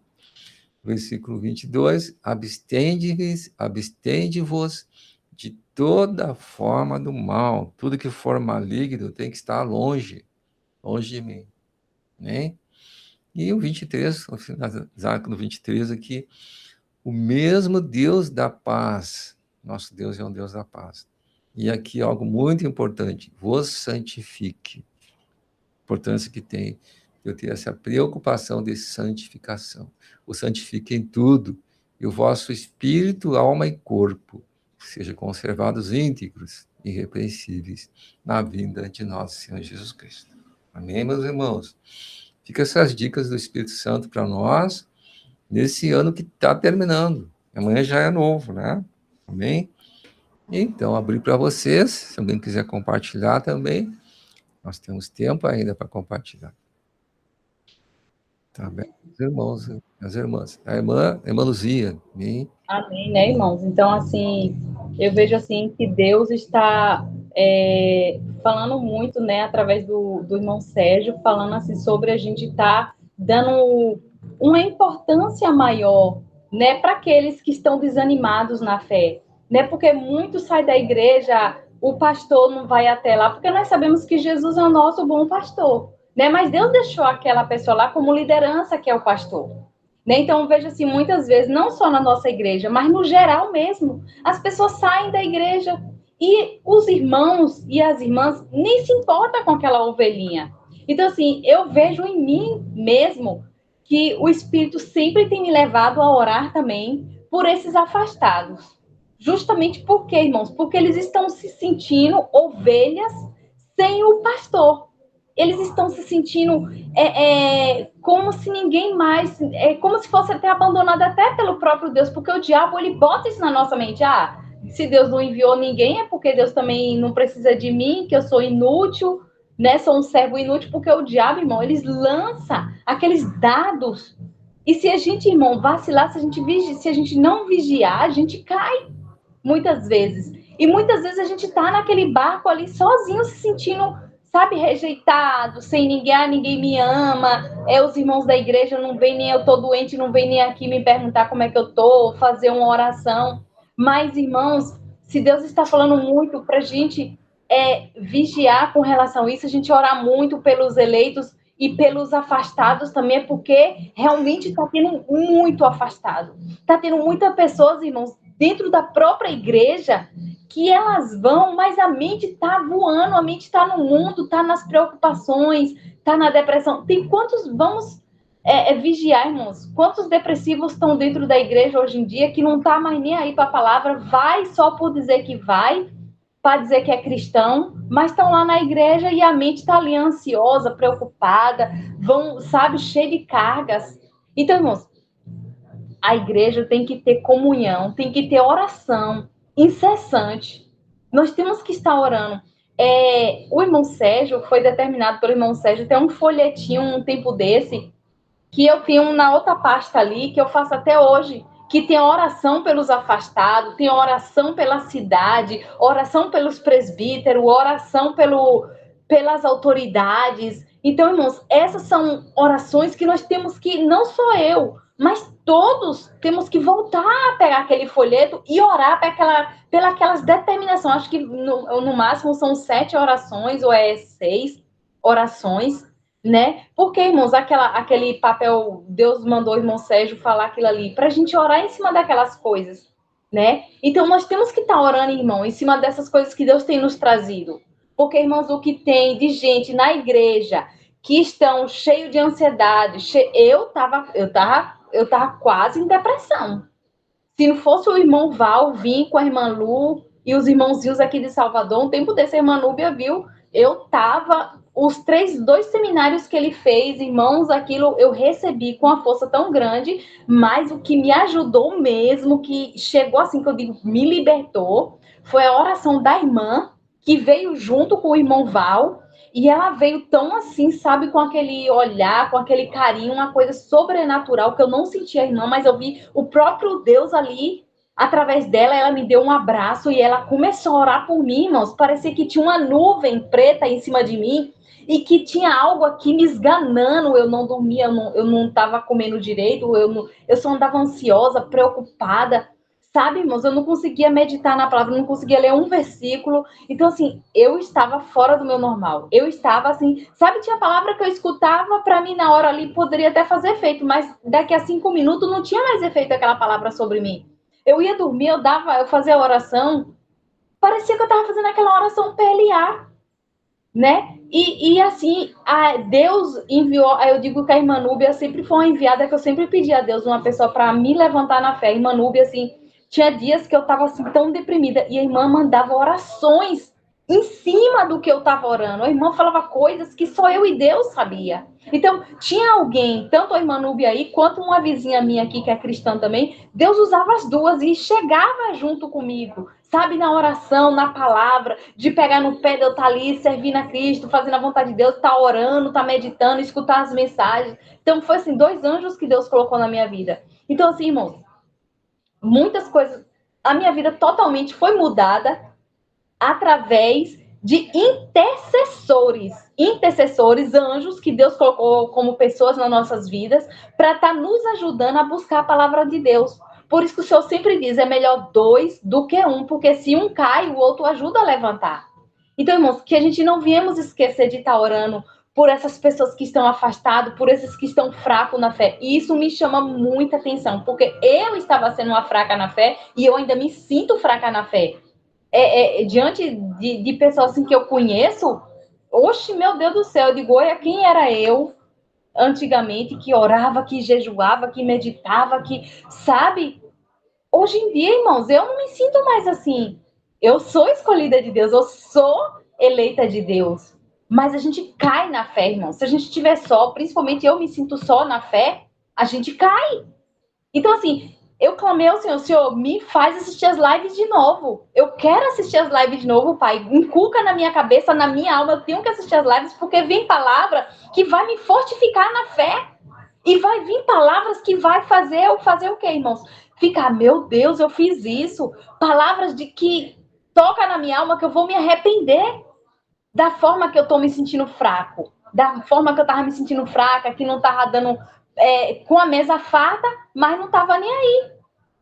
S1: Versículo 22, abstende-vos de toda forma do mal, tudo que for maligno tem que estar longe de mim, né? E o 23, vou finalizar no 23 aqui, o mesmo Deus da paz, nosso Deus é um Deus da paz. E aqui algo muito importante, vos santifique. Importância que tem eu ter essa preocupação de santificação. O santifique em tudo, e o vosso espírito, alma e corpo sejam conservados íntegros, irrepreensíveis, na vinda de nosso Senhor Jesus Cristo. Amém, meus irmãos? Fica essas dicas do Espírito Santo para nós, nesse ano que está terminando. Amanhã já é novo, né? Amém? Então, abri para vocês, se alguém quiser compartilhar também, nós temos tempo ainda para compartilhar. Tá bem, meus irmãos, as irmãs. A irmã Luzia. Amém?
S2: Amém, né, irmãos? Então, assim, eu vejo, assim, que Deus está falando muito, né, através do irmão Sérgio, falando, assim, sobre a gente estar dando uma importância maior, né, para aqueles que estão desanimados na fé, né, porque muitos saem da igreja, o pastor não vai até lá, porque nós sabemos que Jesus é o nosso bom pastor, né, mas Deus deixou aquela pessoa lá como liderança, que é o pastor. Né? Então, vejo assim, muitas vezes, não só na nossa igreja, mas no geral mesmo, as pessoas saem da igreja e os irmãos e as irmãs nem se importam com aquela ovelhinha. Então, assim, eu vejo em mim mesmo que o Espírito sempre tem me levado a orar também por esses afastados. Justamente por quê, irmãos? Porque eles estão se sentindo ovelhas sem o pastor. Eles estão se sentindo como se ninguém mais, como se fosse até abandonado até pelo próprio Deus, porque o diabo, ele bota isso na nossa mente, se Deus não enviou ninguém, é porque Deus também não precisa de mim, que eu sou inútil, né, sou um servo inútil, porque o diabo, irmão, eles lançam aqueles dados, e se a gente, irmão, vacilar, se a gente não vigiar, a gente cai, muitas vezes, e muitas vezes a gente tá naquele barco ali, sozinho, se sentindo, sabe, rejeitado, sem ninguém, ninguém me ama, os irmãos da igreja não vêm, nem eu tô doente, não vêm nem aqui me perguntar como é que eu tô, fazer uma oração. Mas, irmãos, se Deus está falando muito pra gente vigiar com relação a isso, a gente orar muito pelos eleitos e pelos afastados também, porque realmente está tendo muito afastado. Está tendo muitas pessoas, irmãos, dentro da própria igreja, que elas vão, mas a mente está voando, a mente está no mundo, está nas preocupações, está na depressão. Tem quantos, vamos vigiar, irmãos, quantos depressivos estão dentro da igreja hoje em dia que não está mais nem aí para a palavra, vai só por dizer que vai, para dizer que é cristão, mas estão lá na igreja e a mente está ali ansiosa, preocupada, vão, sabe, cheia de cargas. Então, irmãos, a igreja tem que ter comunhão, tem que ter oração incessante. Nós temos que estar orando. O irmão Sérgio, foi determinado pelo irmão Sérgio, tem um folhetinho, um tempo desse, que eu tenho na outra pasta ali, que eu faço até hoje, que tem oração pelos afastados, tem oração pela cidade, oração pelos presbíteros, oração pelas autoridades. Então, irmãos, essas são orações que nós temos que, não só eu, mas todos temos que voltar a pegar aquele folheto e orar pelas determinações. Acho que no máximo são 7 orações, ou 6 orações, né? Porque, irmãos, aquele papel, Deus mandou o irmão Sérgio falar aquilo ali, para a gente orar em cima daquelas coisas, né? Então, nós temos que estar orando, irmão, em cima dessas coisas que Deus tem nos trazido. Porque, irmãos, o que tem de gente na igreja que estão cheio de ansiedade, eu tava quase em depressão. Se não fosse o irmão Val vir com a irmã Lu e os irmãozinhos aqui de Salvador, um tempo desse a irmã Núbia viu, eu tava, os 2 seminários que ele fez, irmãos, aquilo eu recebi com uma força tão grande, mas o que me ajudou mesmo, que chegou assim, que eu digo, me libertou, foi a oração da irmã, que veio junto com o irmão Val, e ela veio tão assim, sabe, com aquele olhar, com aquele carinho, uma coisa sobrenatural, que eu não senti a irmã, mas eu vi o próprio Deus ali, através dela, ela me deu um abraço e ela começou a orar por mim, irmãos. Parecia que tinha uma nuvem preta em cima de mim e que tinha algo aqui me esganando. Eu não dormia, eu não estava comendo direito, eu só andava ansiosa, preocupada. Sabe, irmãos, eu não conseguia meditar na palavra, eu não conseguia ler um versículo. Então, assim, eu estava fora do meu normal. Eu estava assim, sabe, tinha palavra que eu escutava, para mim, na hora ali, poderia até fazer efeito, mas daqui a 5 minutos não tinha mais efeito aquela palavra sobre mim. Eu ia dormir, eu fazia a oração, parecia que eu estava fazendo aquela oração PLA, né? E assim, Deus enviou, eu digo que a irmã Núbia sempre foi uma enviada, que eu sempre pedi a Deus uma pessoa para me levantar na fé. A irmã Núbia, assim, tinha dias que eu estava assim, tão deprimida, e a irmã mandava orações em cima do que eu estava orando. A irmã falava coisas que só eu e Deus sabia. Então, tinha alguém, tanto a irmã Núbia aí, quanto uma vizinha minha aqui, que é cristã também, Deus usava as duas e chegava junto comigo, sabe, na oração, na palavra, de pegar no pé de eu estar ali, servindo a Cristo, fazendo a vontade de Deus, estar orando, estar meditando, escutar as mensagens. Então, foi assim, 2 anjos que Deus colocou na minha vida. Então, assim, irmãos, muitas coisas, a minha vida totalmente foi mudada através de intercessores, anjos que Deus colocou como pessoas nas nossas vidas para estar nos ajudando a buscar a palavra de Deus. Por isso que o Senhor sempre diz, é melhor 2 do que 1, porque se um cai, o outro ajuda a levantar. Então, irmãos, que a gente não viemos esquecer de estar orando por essas pessoas que estão afastadas, por esses que estão fracos na fé. E isso me chama muita atenção, porque eu estava sendo uma fraca na fé e eu ainda me sinto fraca na fé. Diante de pessoas assim que eu conheço, oxe, meu Deus do céu, eu digo, olha, quem era eu antigamente, que orava, que jejuava, que meditava, que, sabe? Hoje em dia, irmãos, eu não me sinto mais assim. Eu sou escolhida de Deus, eu sou eleita de Deus. Mas a gente cai na fé, irmãos. Se a gente estiver só, principalmente eu me sinto só na fé, a gente cai. Então, assim, eu clamei ao Senhor, Senhor, me faz assistir as lives de novo. Eu quero assistir as lives de novo, Pai. Inculca na minha cabeça, na minha alma, eu tenho que assistir as lives, porque vem palavra que vai me fortificar na fé. E vai vir palavras que vai fazer o quê, irmãos? Ficar, meu Deus, eu fiz isso. Palavras de que toca na minha alma que eu vou me arrepender da forma que eu tô me sentindo fraco. Da forma que eu tava me sentindo fraca, que não tava dando com a mesa farta, mas não tava nem aí.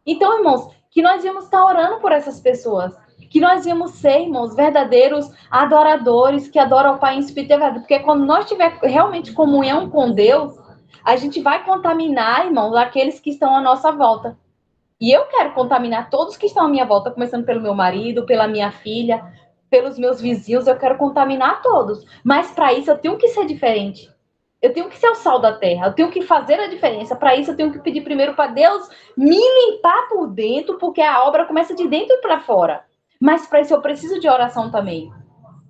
S2: Então, irmãos, que nós íamos estar orando por essas pessoas. Que nós íamos ser, irmãos, verdadeiros adoradores, que adoram o Pai em espírito e verdade. Porque quando nós tivermos realmente comunhão com Deus, a gente vai contaminar, irmãos, aqueles que estão à nossa volta. E eu quero contaminar todos que estão à minha volta, começando pelo meu marido, pela minha filha, pelos meus vizinhos, eu quero contaminar todos. Mas para isso eu tenho que ser diferente. Eu tenho que ser o sal da terra, eu tenho que fazer a diferença. Para isso eu tenho que pedir primeiro para Deus me limpar por dentro, porque a obra começa de dentro para fora. Mas para isso eu preciso de oração também.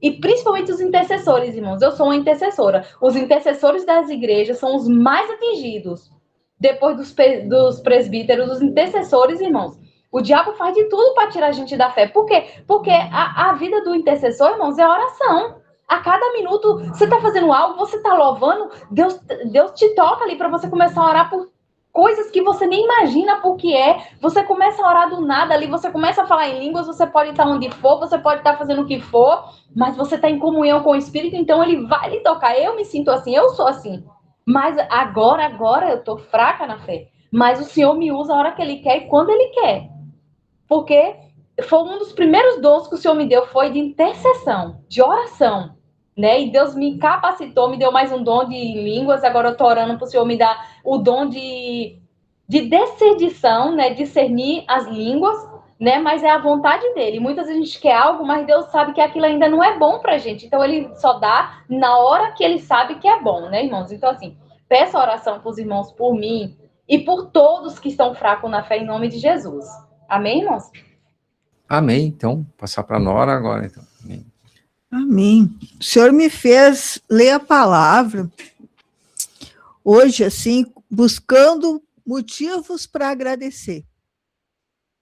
S2: E principalmente os intercessores, irmãos. Eu sou uma intercessora. Os intercessores das igrejas são os mais atingidos. Depois dos presbíteros, os intercessores, irmãos. O diabo faz de tudo para tirar a gente da fé. Por quê? Porque a vida do intercessor, irmãos, é oração. A cada minuto, você está fazendo algo, você está louvando, Deus te toca ali para você começar a orar por coisas que você nem imagina por que é. Você começa a orar do nada ali, você começa a falar em línguas, você pode estar onde for, você pode estar fazendo o que for, mas você está em comunhão com o Espírito, então ele vai lhe tocar. Eu me sinto assim, eu sou assim. Mas agora eu estou fraca na fé. Mas o Senhor me usa a hora que Ele quer e quando Ele quer. Porque foi um dos primeiros dons que o Senhor me deu, foi de intercessão, de oração. Né? E Deus me capacitou, me deu mais um dom de línguas. Agora eu estou orando para o Senhor me dar o dom de discernição, né? Discernir as línguas, né? Mas é a vontade dele. Muitas vezes a gente quer algo, mas Deus sabe que aquilo ainda não é bom pra gente. Então ele só dá na hora que ele sabe que é bom, né, irmãos? Então, assim, peço a oração pros irmãos por mim e por todos que estão fracos na fé, em nome de Jesus. Amém, irmãos?
S1: Amém. Então, passar para a Nora agora, então. Amém.
S6: Amém. O Senhor me fez ler a palavra hoje, assim, buscando motivos para agradecer.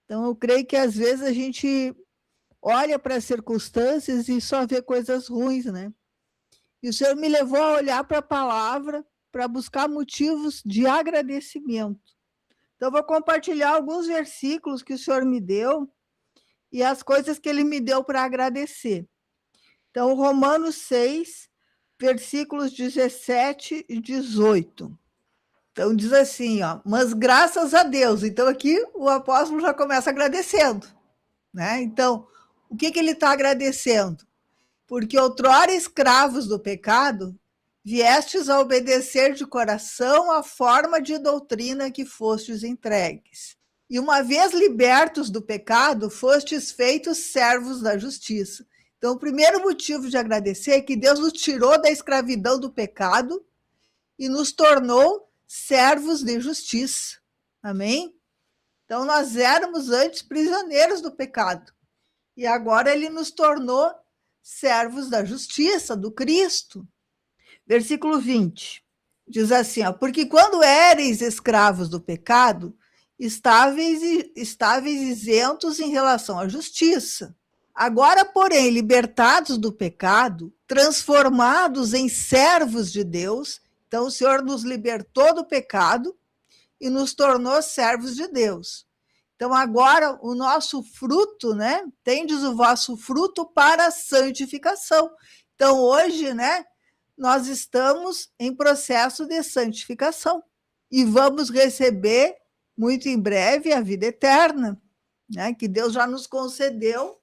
S6: Então, eu creio que às vezes a gente olha para as circunstâncias e só vê coisas ruins, né? E o Senhor me levou a olhar para a palavra para buscar motivos de agradecimento. Então, vou compartilhar alguns versículos que o Senhor me deu e as coisas que Ele me deu para agradecer. Então, Romanos 6, versículos 17 e 18. Então, diz assim, ó, mas graças a Deus. Então, aqui o apóstolo já começa agradecendo, né? Então, o que ele está agradecendo? Porque outrora escravos do pecado, viestes a obedecer de coração a forma de doutrina que fostes entregues. E uma vez libertos do pecado, fostes feitos servos da justiça. Então, o primeiro motivo de agradecer é que Deus nos tirou da escravidão do pecado e nos tornou servos de justiça. Amém? Então, nós éramos antes prisioneiros do pecado. E agora ele nos tornou servos da justiça, do Cristo. Versículo 20. Diz assim, ó, porque quando éreis escravos do pecado, estáveis isentos em relação à justiça. Agora, porém, libertados do pecado, transformados em servos de Deus, então o Senhor nos libertou do pecado e nos tornou servos de Deus. Então, agora, o nosso fruto, né? Tendes o vosso fruto para a santificação. Então, hoje, né? Nós estamos em processo de santificação e vamos receber, muito em breve, a vida eterna, né? Que Deus já nos concedeu,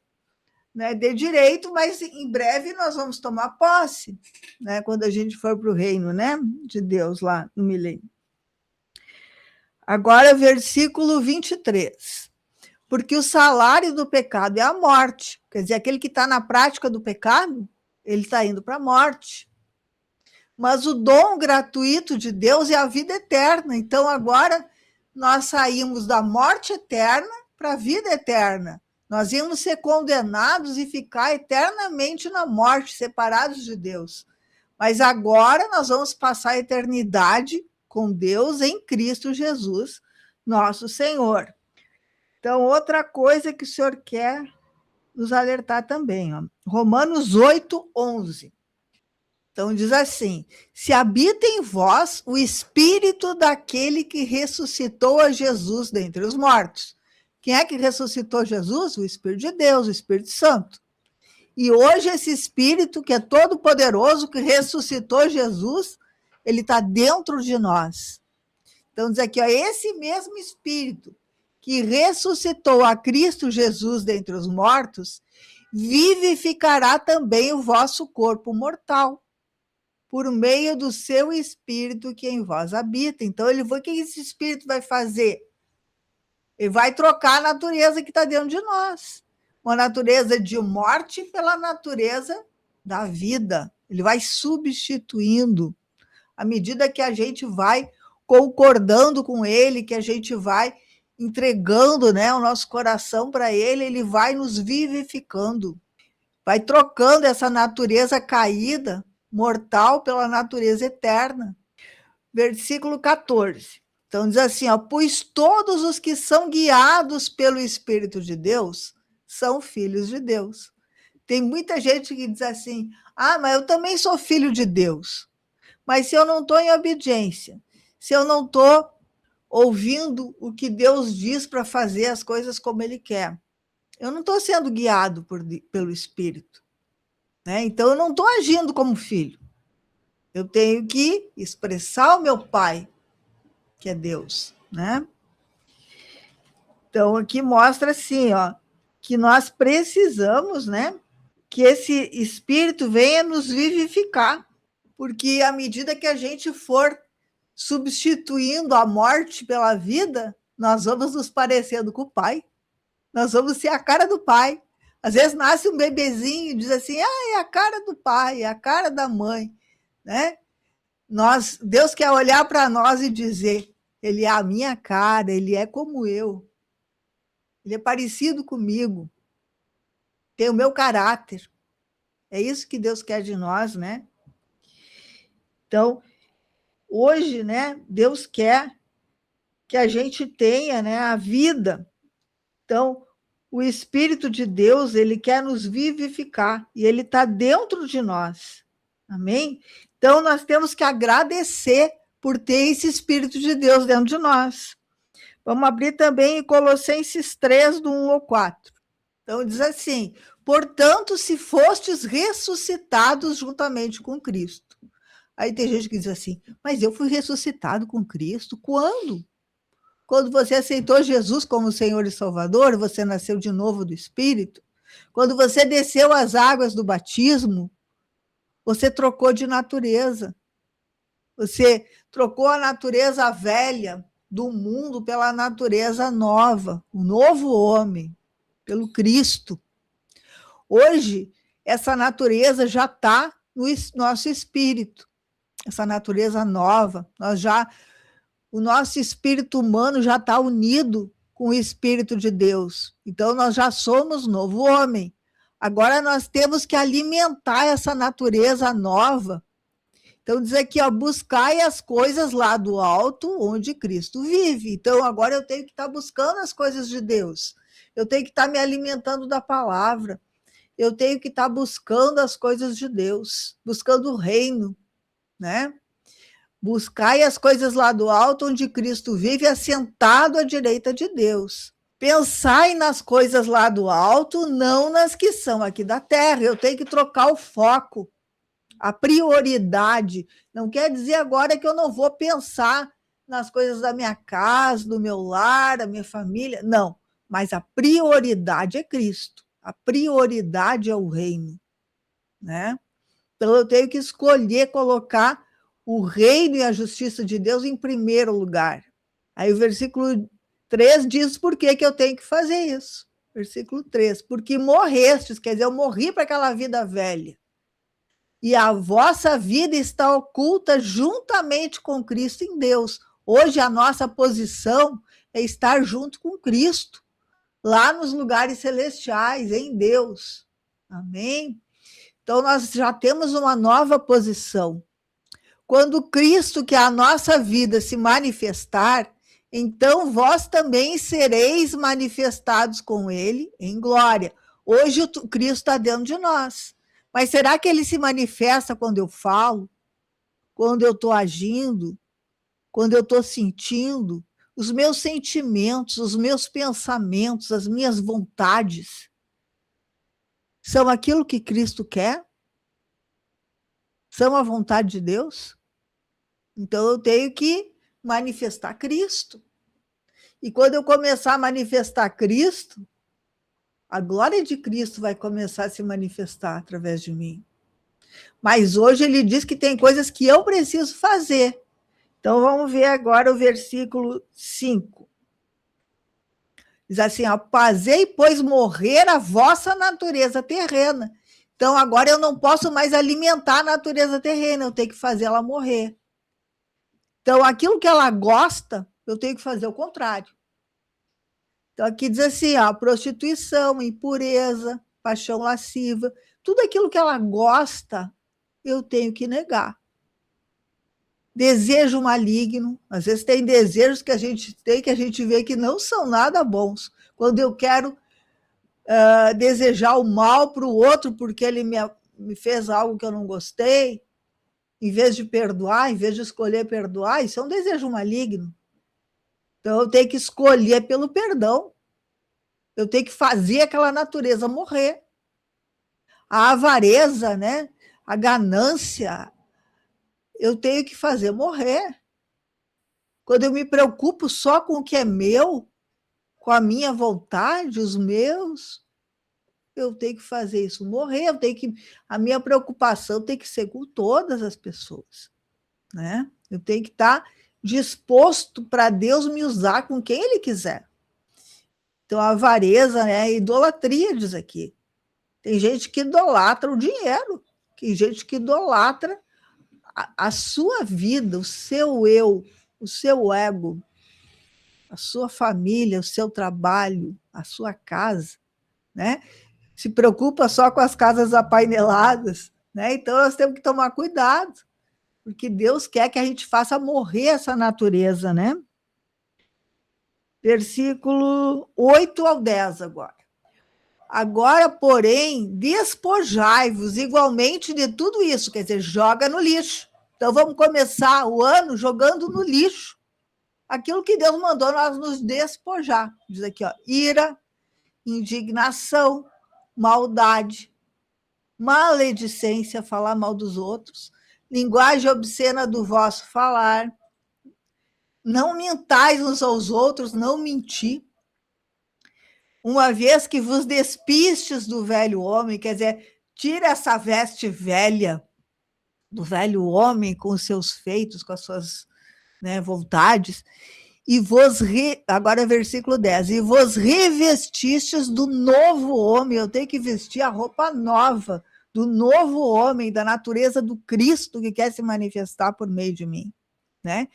S6: né, de direito, mas em breve nós vamos tomar posse, né? Quando a gente for para o reino, né? De Deus lá no milênio. Agora, versículo 23. Porque o salário do pecado é a morte. Quer dizer, aquele que está na prática do pecado, ele está indo para a morte. Mas o dom gratuito de Deus é a vida eterna. Então, agora, nós saímos da morte eterna para a vida eterna. Nós íamos ser condenados e ficar eternamente na morte, separados de Deus. Mas agora nós vamos passar a eternidade com Deus em Cristo Jesus, nosso Senhor. Então, outra coisa que o Senhor quer nos alertar também, ó. Romanos 8, 11. Então, diz assim, se habita em vós o Espírito daquele que ressuscitou a Jesus dentre os mortos. Quem é que ressuscitou Jesus? O Espírito de Deus, o Espírito Santo. E hoje esse Espírito, que é todo poderoso, que ressuscitou Jesus, ele está dentro de nós. Então, diz aqui, ó, esse mesmo Espírito que ressuscitou a Cristo Jesus dentre os mortos, vivificará também o vosso corpo mortal, por meio do seu Espírito que em vós habita. Então, o que esse Espírito vai fazer? Ele vai trocar a natureza que está dentro de nós. Uma natureza de morte pela natureza da vida. Ele vai substituindo. À medida que a gente vai concordando com ele, que a gente vai entregando, né, o nosso coração para ele, ele vai nos vivificando. Vai trocando essa natureza caída, mortal, pela natureza eterna. Versículo 14. Então, diz assim, ó, pois todos os que são guiados pelo Espírito de Deus são filhos de Deus. Tem muita gente que diz assim, mas eu também sou filho de Deus. Mas se eu não estou em obediência, se eu não estou ouvindo o que Deus diz para fazer as coisas como Ele quer, eu não estou sendo guiado pelo Espírito. Né? Então, eu não estou agindo como filho. Eu tenho que expressar o meu Pai, que é Deus, né? Então, aqui mostra assim, ó, que nós precisamos, né, que esse Espírito venha nos vivificar, porque à medida que a gente for substituindo a morte pela vida, nós vamos nos parecendo com o Pai, nós vamos ser a cara do Pai. Às vezes nasce um bebezinho e diz assim, é a cara do pai, é a cara da mãe, né? Deus quer olhar para nós e dizer, ele é a minha cara, ele é como eu, ele é parecido comigo, tem o meu caráter. É isso que Deus quer de nós, né? Então, hoje, né, Deus quer que a gente tenha, né, a vida. Então, o Espírito de Deus, ele quer nos vivificar e ele está dentro de nós. Amém? Então, nós temos que agradecer por ter esse Espírito de Deus dentro de nós. Vamos abrir também em Colossenses 3, do 1 ao 4. Então, diz assim: portanto, se fostes ressuscitados juntamente com Cristo. Aí tem gente que diz assim, mas eu fui ressuscitado com Cristo? Quando? Quando você aceitou Jesus como Senhor e Salvador, você nasceu de novo do Espírito. Quando você desceu as águas do batismo, você trocou de natureza. Você trocou a natureza velha do mundo pela natureza nova, o novo homem, pelo Cristo. Hoje, essa natureza já está no nosso espírito, essa natureza nova. O nosso espírito humano já está unido com o Espírito de Deus. Então, nós já somos novo homem. Agora, nós temos que alimentar essa natureza nova. Então, diz aqui, ó, buscai as coisas lá do alto, onde Cristo vive. Então, agora eu tenho que estar buscando as coisas de Deus. Eu tenho que estar me alimentando da palavra. Eu tenho que estar buscando as coisas de Deus, buscando o reino, né? Buscai as coisas lá do alto, onde Cristo vive, assentado à direita de Deus. Pensai nas coisas lá do alto, não nas que são aqui da terra. Eu tenho que trocar o foco, a prioridade. Não quer dizer agora que eu não vou pensar nas coisas da minha casa, do meu lar, da minha família. Não, mas a prioridade é Cristo. A prioridade é o reino, né? Então eu tenho que escolher colocar o reino e a justiça de Deus em primeiro lugar. Aí o versículo 3 diz por que eu tenho que fazer isso. Versículo 3, porque morrestes, quer dizer, eu morri para aquela vida velha. E a vossa vida está oculta juntamente com Cristo em Deus. Hoje a nossa posição é estar junto com Cristo, lá nos lugares celestiais, em Deus. Amém? Então nós já temos uma nova posição. Quando Cristo, que é a nossa vida, se manifestar, então vós também sereis manifestados com ele em glória. Hoje o Cristo está dentro de nós. Mas será que ele se manifesta quando eu falo? Quando eu estou agindo? Quando eu estou sentindo? Os meus sentimentos, os meus pensamentos, as minhas vontades são aquilo que Cristo quer? São a vontade de Deus? Então eu tenho que manifestar Cristo. E quando eu começar a manifestar Cristo, a glória de Cristo vai começar a se manifestar através de mim. Mas hoje ele diz que tem coisas que eu preciso fazer. Então vamos ver agora o versículo 5. Diz assim, ó, fazei, pois, morrer a vossa natureza terrena. Então agora eu não posso mais alimentar a natureza terrena, eu tenho que fazer ela morrer. Então aquilo que ela gosta, eu tenho que fazer o contrário. Então aqui diz assim, ó, prostituição, impureza, paixão lasciva, tudo aquilo que ela gosta, eu tenho que negar. Desejo maligno, às vezes tem desejos que a gente tem que a gente vê que não são nada bons. Quando eu quero desejar o mal para o outro porque ele me fez algo que eu não gostei, em vez de perdoar, em vez de escolher perdoar, isso é um desejo maligno. Então eu tenho que escolher pelo perdão. Eu tenho que fazer aquela natureza morrer. A avareza, né? A ganância, eu tenho que fazer morrer. Quando eu me preocupo só com o que é meu, com a minha vontade, os meus, eu tenho que fazer isso morrer. A minha preocupação tem que ser com todas as pessoas, né? Eu tenho que estar disposto para Deus me usar com quem Ele quiser. Então, a avareza, né? A idolatria, diz aqui. Tem gente que idolatra o dinheiro, tem gente que idolatra a sua vida, o seu eu, o seu ego, a sua família, o seu trabalho, a sua casa, né? Se preocupa só com as casas apaineladas, né? Então nós temos que tomar cuidado, porque Deus quer que a gente faça morrer essa natureza, né? Versículo 8 ao 10 agora. Agora, porém, despojai-vos igualmente de tudo isso, quer dizer, joga no lixo. Então, vamos começar o ano jogando no lixo aquilo que Deus mandou nós nos despojar. Diz aqui, ó, ira, indignação, maldade, maledicência, falar mal dos outros, linguagem obscena do vosso falar, não mintais uns aos outros, não mentir, uma vez que vos despistes do velho homem, quer dizer, tira essa veste velha do velho homem com os seus feitos, com as suas, né, vontades, e agora versículo 10, e vos revestistes do novo homem, eu tenho que vestir a roupa nova, do novo homem, da natureza do Cristo que quer se manifestar por meio de mim, né?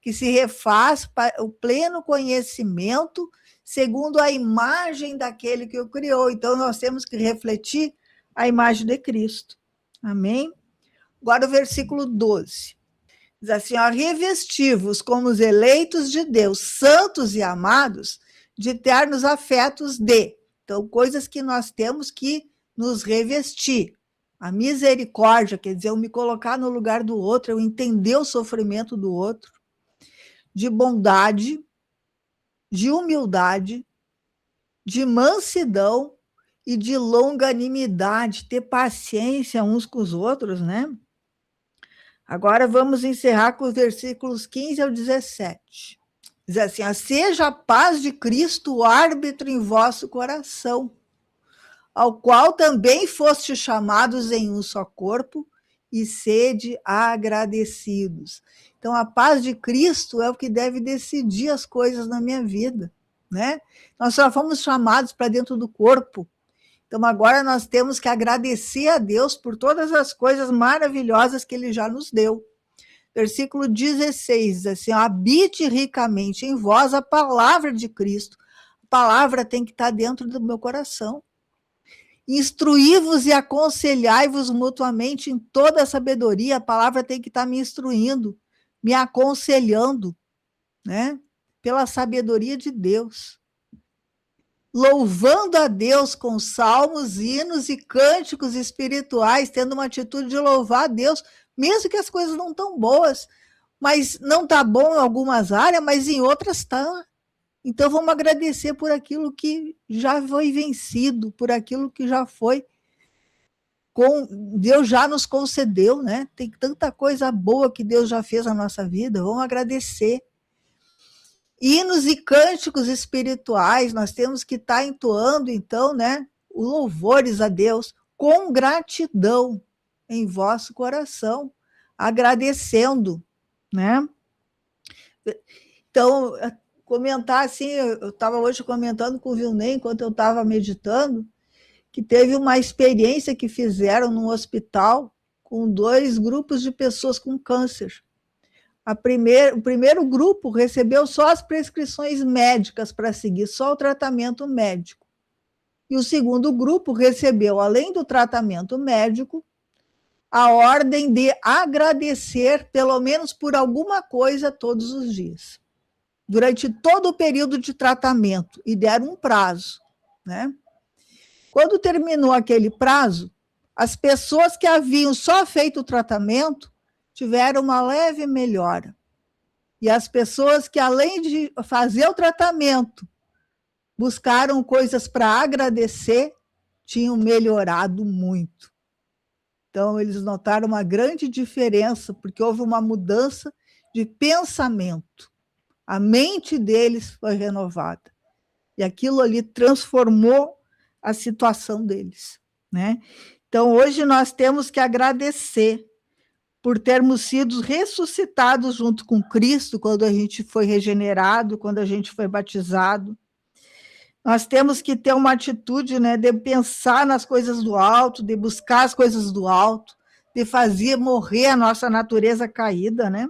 S6: Que se refaz para o pleno conhecimento segundo a imagem daquele que o criou. Então, nós temos que refletir a imagem de Cristo. Amém? Agora o versículo 12. Diz assim, ó, revesti-vos como os eleitos de Deus, santos e amados, de ternos afetos de. Então, coisas que nós temos que nos revestir. A misericórdia, quer dizer, eu me colocar no lugar do outro, eu entender o sofrimento do outro. De bondade, de humildade, de mansidão e de longanimidade, ter paciência uns com os outros, né? Agora vamos encerrar com os versículos 15 ao 17. Diz assim, seja a paz de Cristo o árbitro em vosso coração, ao qual também foste chamados em um só corpo, e sede agradecidos. Então, a paz de Cristo é o que deve decidir as coisas na minha vida, né? Nós só fomos chamados para dentro do corpo. Então, agora nós temos que agradecer a Deus por todas as coisas maravilhosas que Ele já nos deu. Versículo 16, diz assim, habite ricamente em vós a palavra de Cristo. A palavra tem que estar dentro do meu coração. Instruí-vos e aconselhai-vos mutuamente em toda a sabedoria. A palavra tem que estar me instruindo, me aconselhando, né? Pela sabedoria de Deus. Louvando a Deus com salmos, hinos e cânticos espirituais, tendo uma atitude de louvar a Deus, mesmo que as coisas não estão boas, mas não está bom em algumas áreas, mas em outras está. Então, vamos agradecer por aquilo que já foi vencido, por aquilo que já foi, Deus já nos concedeu, né? Tem tanta coisa boa que Deus já fez na nossa vida, vamos agradecer. Hinos e cânticos espirituais, nós temos que estar entoando, então, né? Os louvores a Deus com gratidão em vosso coração, agradecendo, né? Então, comentar assim, eu estava hoje comentando com o Vilney, enquanto eu estava meditando, que teve uma experiência que fizeram num hospital com 2 grupos de pessoas com câncer. O primeiro grupo recebeu só as prescrições médicas para seguir, só o tratamento médico. E o segundo grupo recebeu, além do tratamento médico, a ordem de agradecer, pelo menos por alguma coisa, todos os dias. Durante todo o período de tratamento, e deram um prazo, né? Quando terminou aquele prazo, as pessoas que haviam só feito o tratamento tiveram uma leve melhora. E as pessoas que, além de fazer o tratamento, buscaram coisas para agradecer, tinham melhorado muito. Então, eles notaram uma grande diferença, porque houve uma mudança de pensamento. A mente deles foi renovada. E aquilo ali transformou a situação deles, né? Então, hoje nós temos que agradecer por termos sido ressuscitados junto com Cristo, quando a gente foi regenerado, quando a gente foi batizado. Nós temos que ter uma atitude, né, de pensar nas coisas do alto, de buscar as coisas do alto, de fazer morrer a nossa natureza caída, né?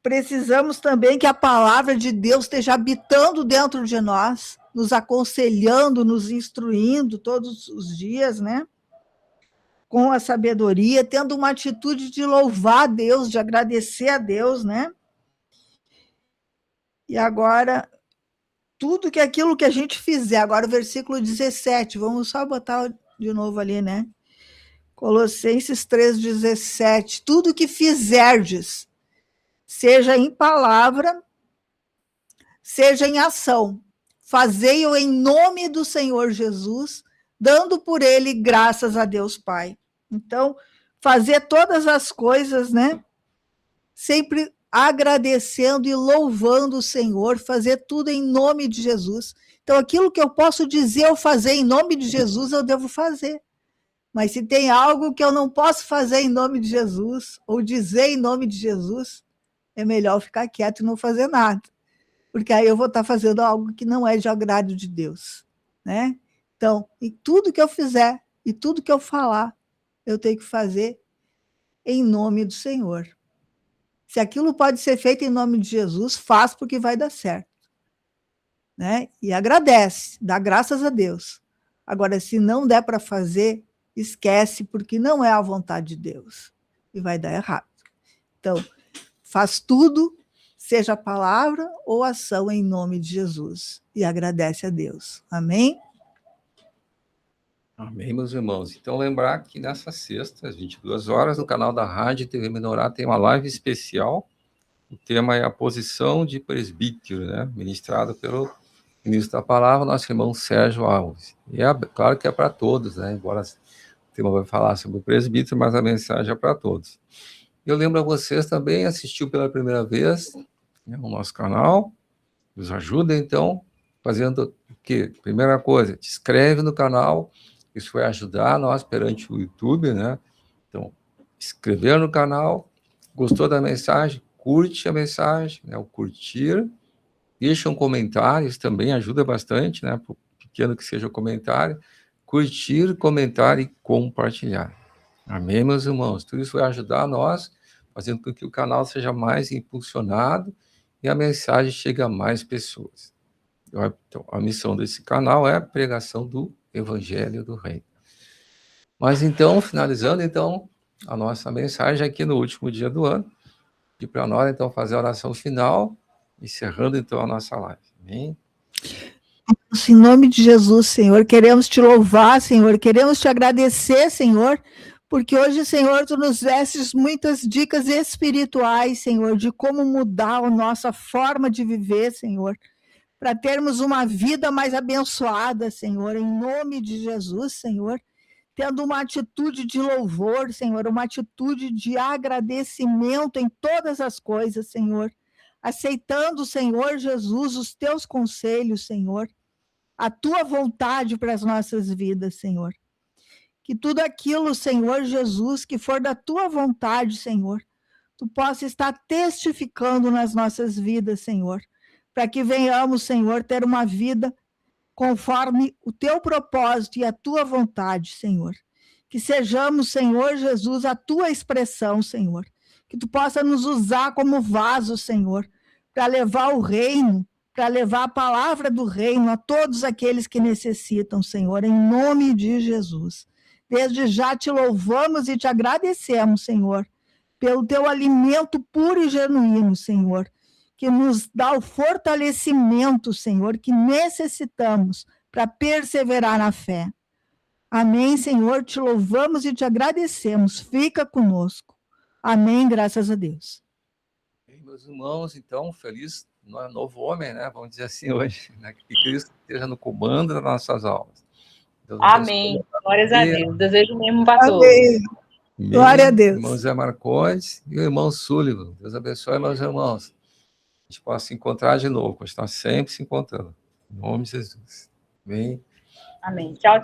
S6: Precisamos também que a palavra de Deus esteja habitando dentro de nós, nos aconselhando, nos instruindo todos os dias, né? Com a sabedoria, tendo uma atitude de louvar a Deus, de agradecer a Deus, né? E agora, tudo que aquilo que a gente fizer. Agora o versículo 17, vamos só botar de novo ali, né? Colossenses 3,17. Tudo que fizerdes, seja em palavra, seja em ação, fazei-o em nome do Senhor Jesus, dando por ele graças a Deus Pai. Então, fazer todas as coisas, né? Sempre agradecendo e louvando o Senhor, fazer tudo em nome de Jesus. Então, aquilo que eu posso dizer ou fazer em nome de Jesus, eu devo fazer. Mas se tem algo que eu não posso fazer em nome de Jesus, ou dizer em nome de Jesus, é melhor ficar quieto e não fazer nada. Porque aí eu vou estar fazendo algo que não é de agrado de Deus, né? Então, e tudo que eu fizer, e tudo que eu falar, eu tenho que fazer em nome do Senhor. Se aquilo pode ser feito em nome de Jesus, faz porque vai dar certo, né? E agradece, dá graças a Deus. Agora, se não der para fazer, esquece, porque não é a vontade de Deus e vai dar errado. Então, faz tudo, seja palavra ou ação, em nome de Jesus, e agradece a Deus. Amém?
S1: Amém, meus irmãos. Então, lembrar que nessa sexta, às 22 horas, no canal da Rádio TV Menorá, tem uma live especial. O tema é a posição de presbítero, né? Ministrado pelo ministro da palavra, nosso irmão Sérgio Alves. E claro que é para todos, né? Embora o tema vai falar sobre o presbítero, mas a mensagem é para todos. Eu lembro a vocês também, assistiu pela primeira vez, né, o nosso canal, nos ajuda, então, fazendo o quê? Primeira coisa, te inscreve no canal, isso vai ajudar nós perante o YouTube, né? Então, inscrever no canal, gostou da mensagem, curte a mensagem, né? O curtir, deixa um comentário, isso também ajuda bastante, né? Por pequeno que seja o comentário, curtir, comentar e compartilhar. Amém, meus irmãos? Tudo isso vai ajudar nós, fazendo com que o canal seja mais impulsionado e a mensagem chegue a mais pessoas. Então, a missão desse canal é a pregação do Evangelho do Reino. Mas então, finalizando então a nossa mensagem aqui no último dia do ano, e para nós então fazer a oração final, encerrando então a nossa live. Amém?
S6: Em nome de Jesus, Senhor, queremos te louvar, Senhor, queremos te agradecer, Senhor, porque hoje, Senhor, tu nos destes muitas dicas espirituais, Senhor, de como mudar a nossa forma de viver, Senhor, para termos uma vida mais abençoada, Senhor, em nome de Jesus, Senhor, tendo uma atitude de louvor, Senhor, uma atitude de agradecimento em todas as coisas, Senhor, aceitando, Senhor Jesus, os teus conselhos, Senhor, a tua vontade para as nossas vidas, Senhor. Que tudo aquilo, Senhor Jesus, que for da tua vontade, Senhor, tu possa estar testificando nas nossas vidas, Senhor, para que venhamos, Senhor, ter uma vida conforme o teu propósito e a tua vontade, Senhor. Que sejamos, Senhor Jesus, a tua expressão, Senhor. Que tu possa nos usar como vaso, Senhor, para levar o reino, para levar a palavra do reino a todos aqueles que necessitam, Senhor, em nome de Jesus. Desde já te louvamos e te agradecemos, Senhor, pelo teu alimento puro e genuíno, Senhor, que nos dá o fortalecimento, Senhor, que necessitamos para perseverar na fé. Amém, Senhor, te louvamos e te agradecemos. Fica conosco. Amém, graças a Deus.
S1: E meus irmãos, então, feliz novo homem, né? Vamos dizer assim hoje, né? Que Cristo esteja no comando das nossas almas. Deus
S2: Amém. Glórias a Deus. Desejo mesmo para todos.
S6: Amém. Glória a Deus.
S1: Irmão Zé Marcondes e o irmão Sullivan. Deus abençoe, meus irmãos. A gente possa se encontrar de novo, continuar sempre se encontrando. Em nome de Jesus. Amém.
S2: Amém. Tchau,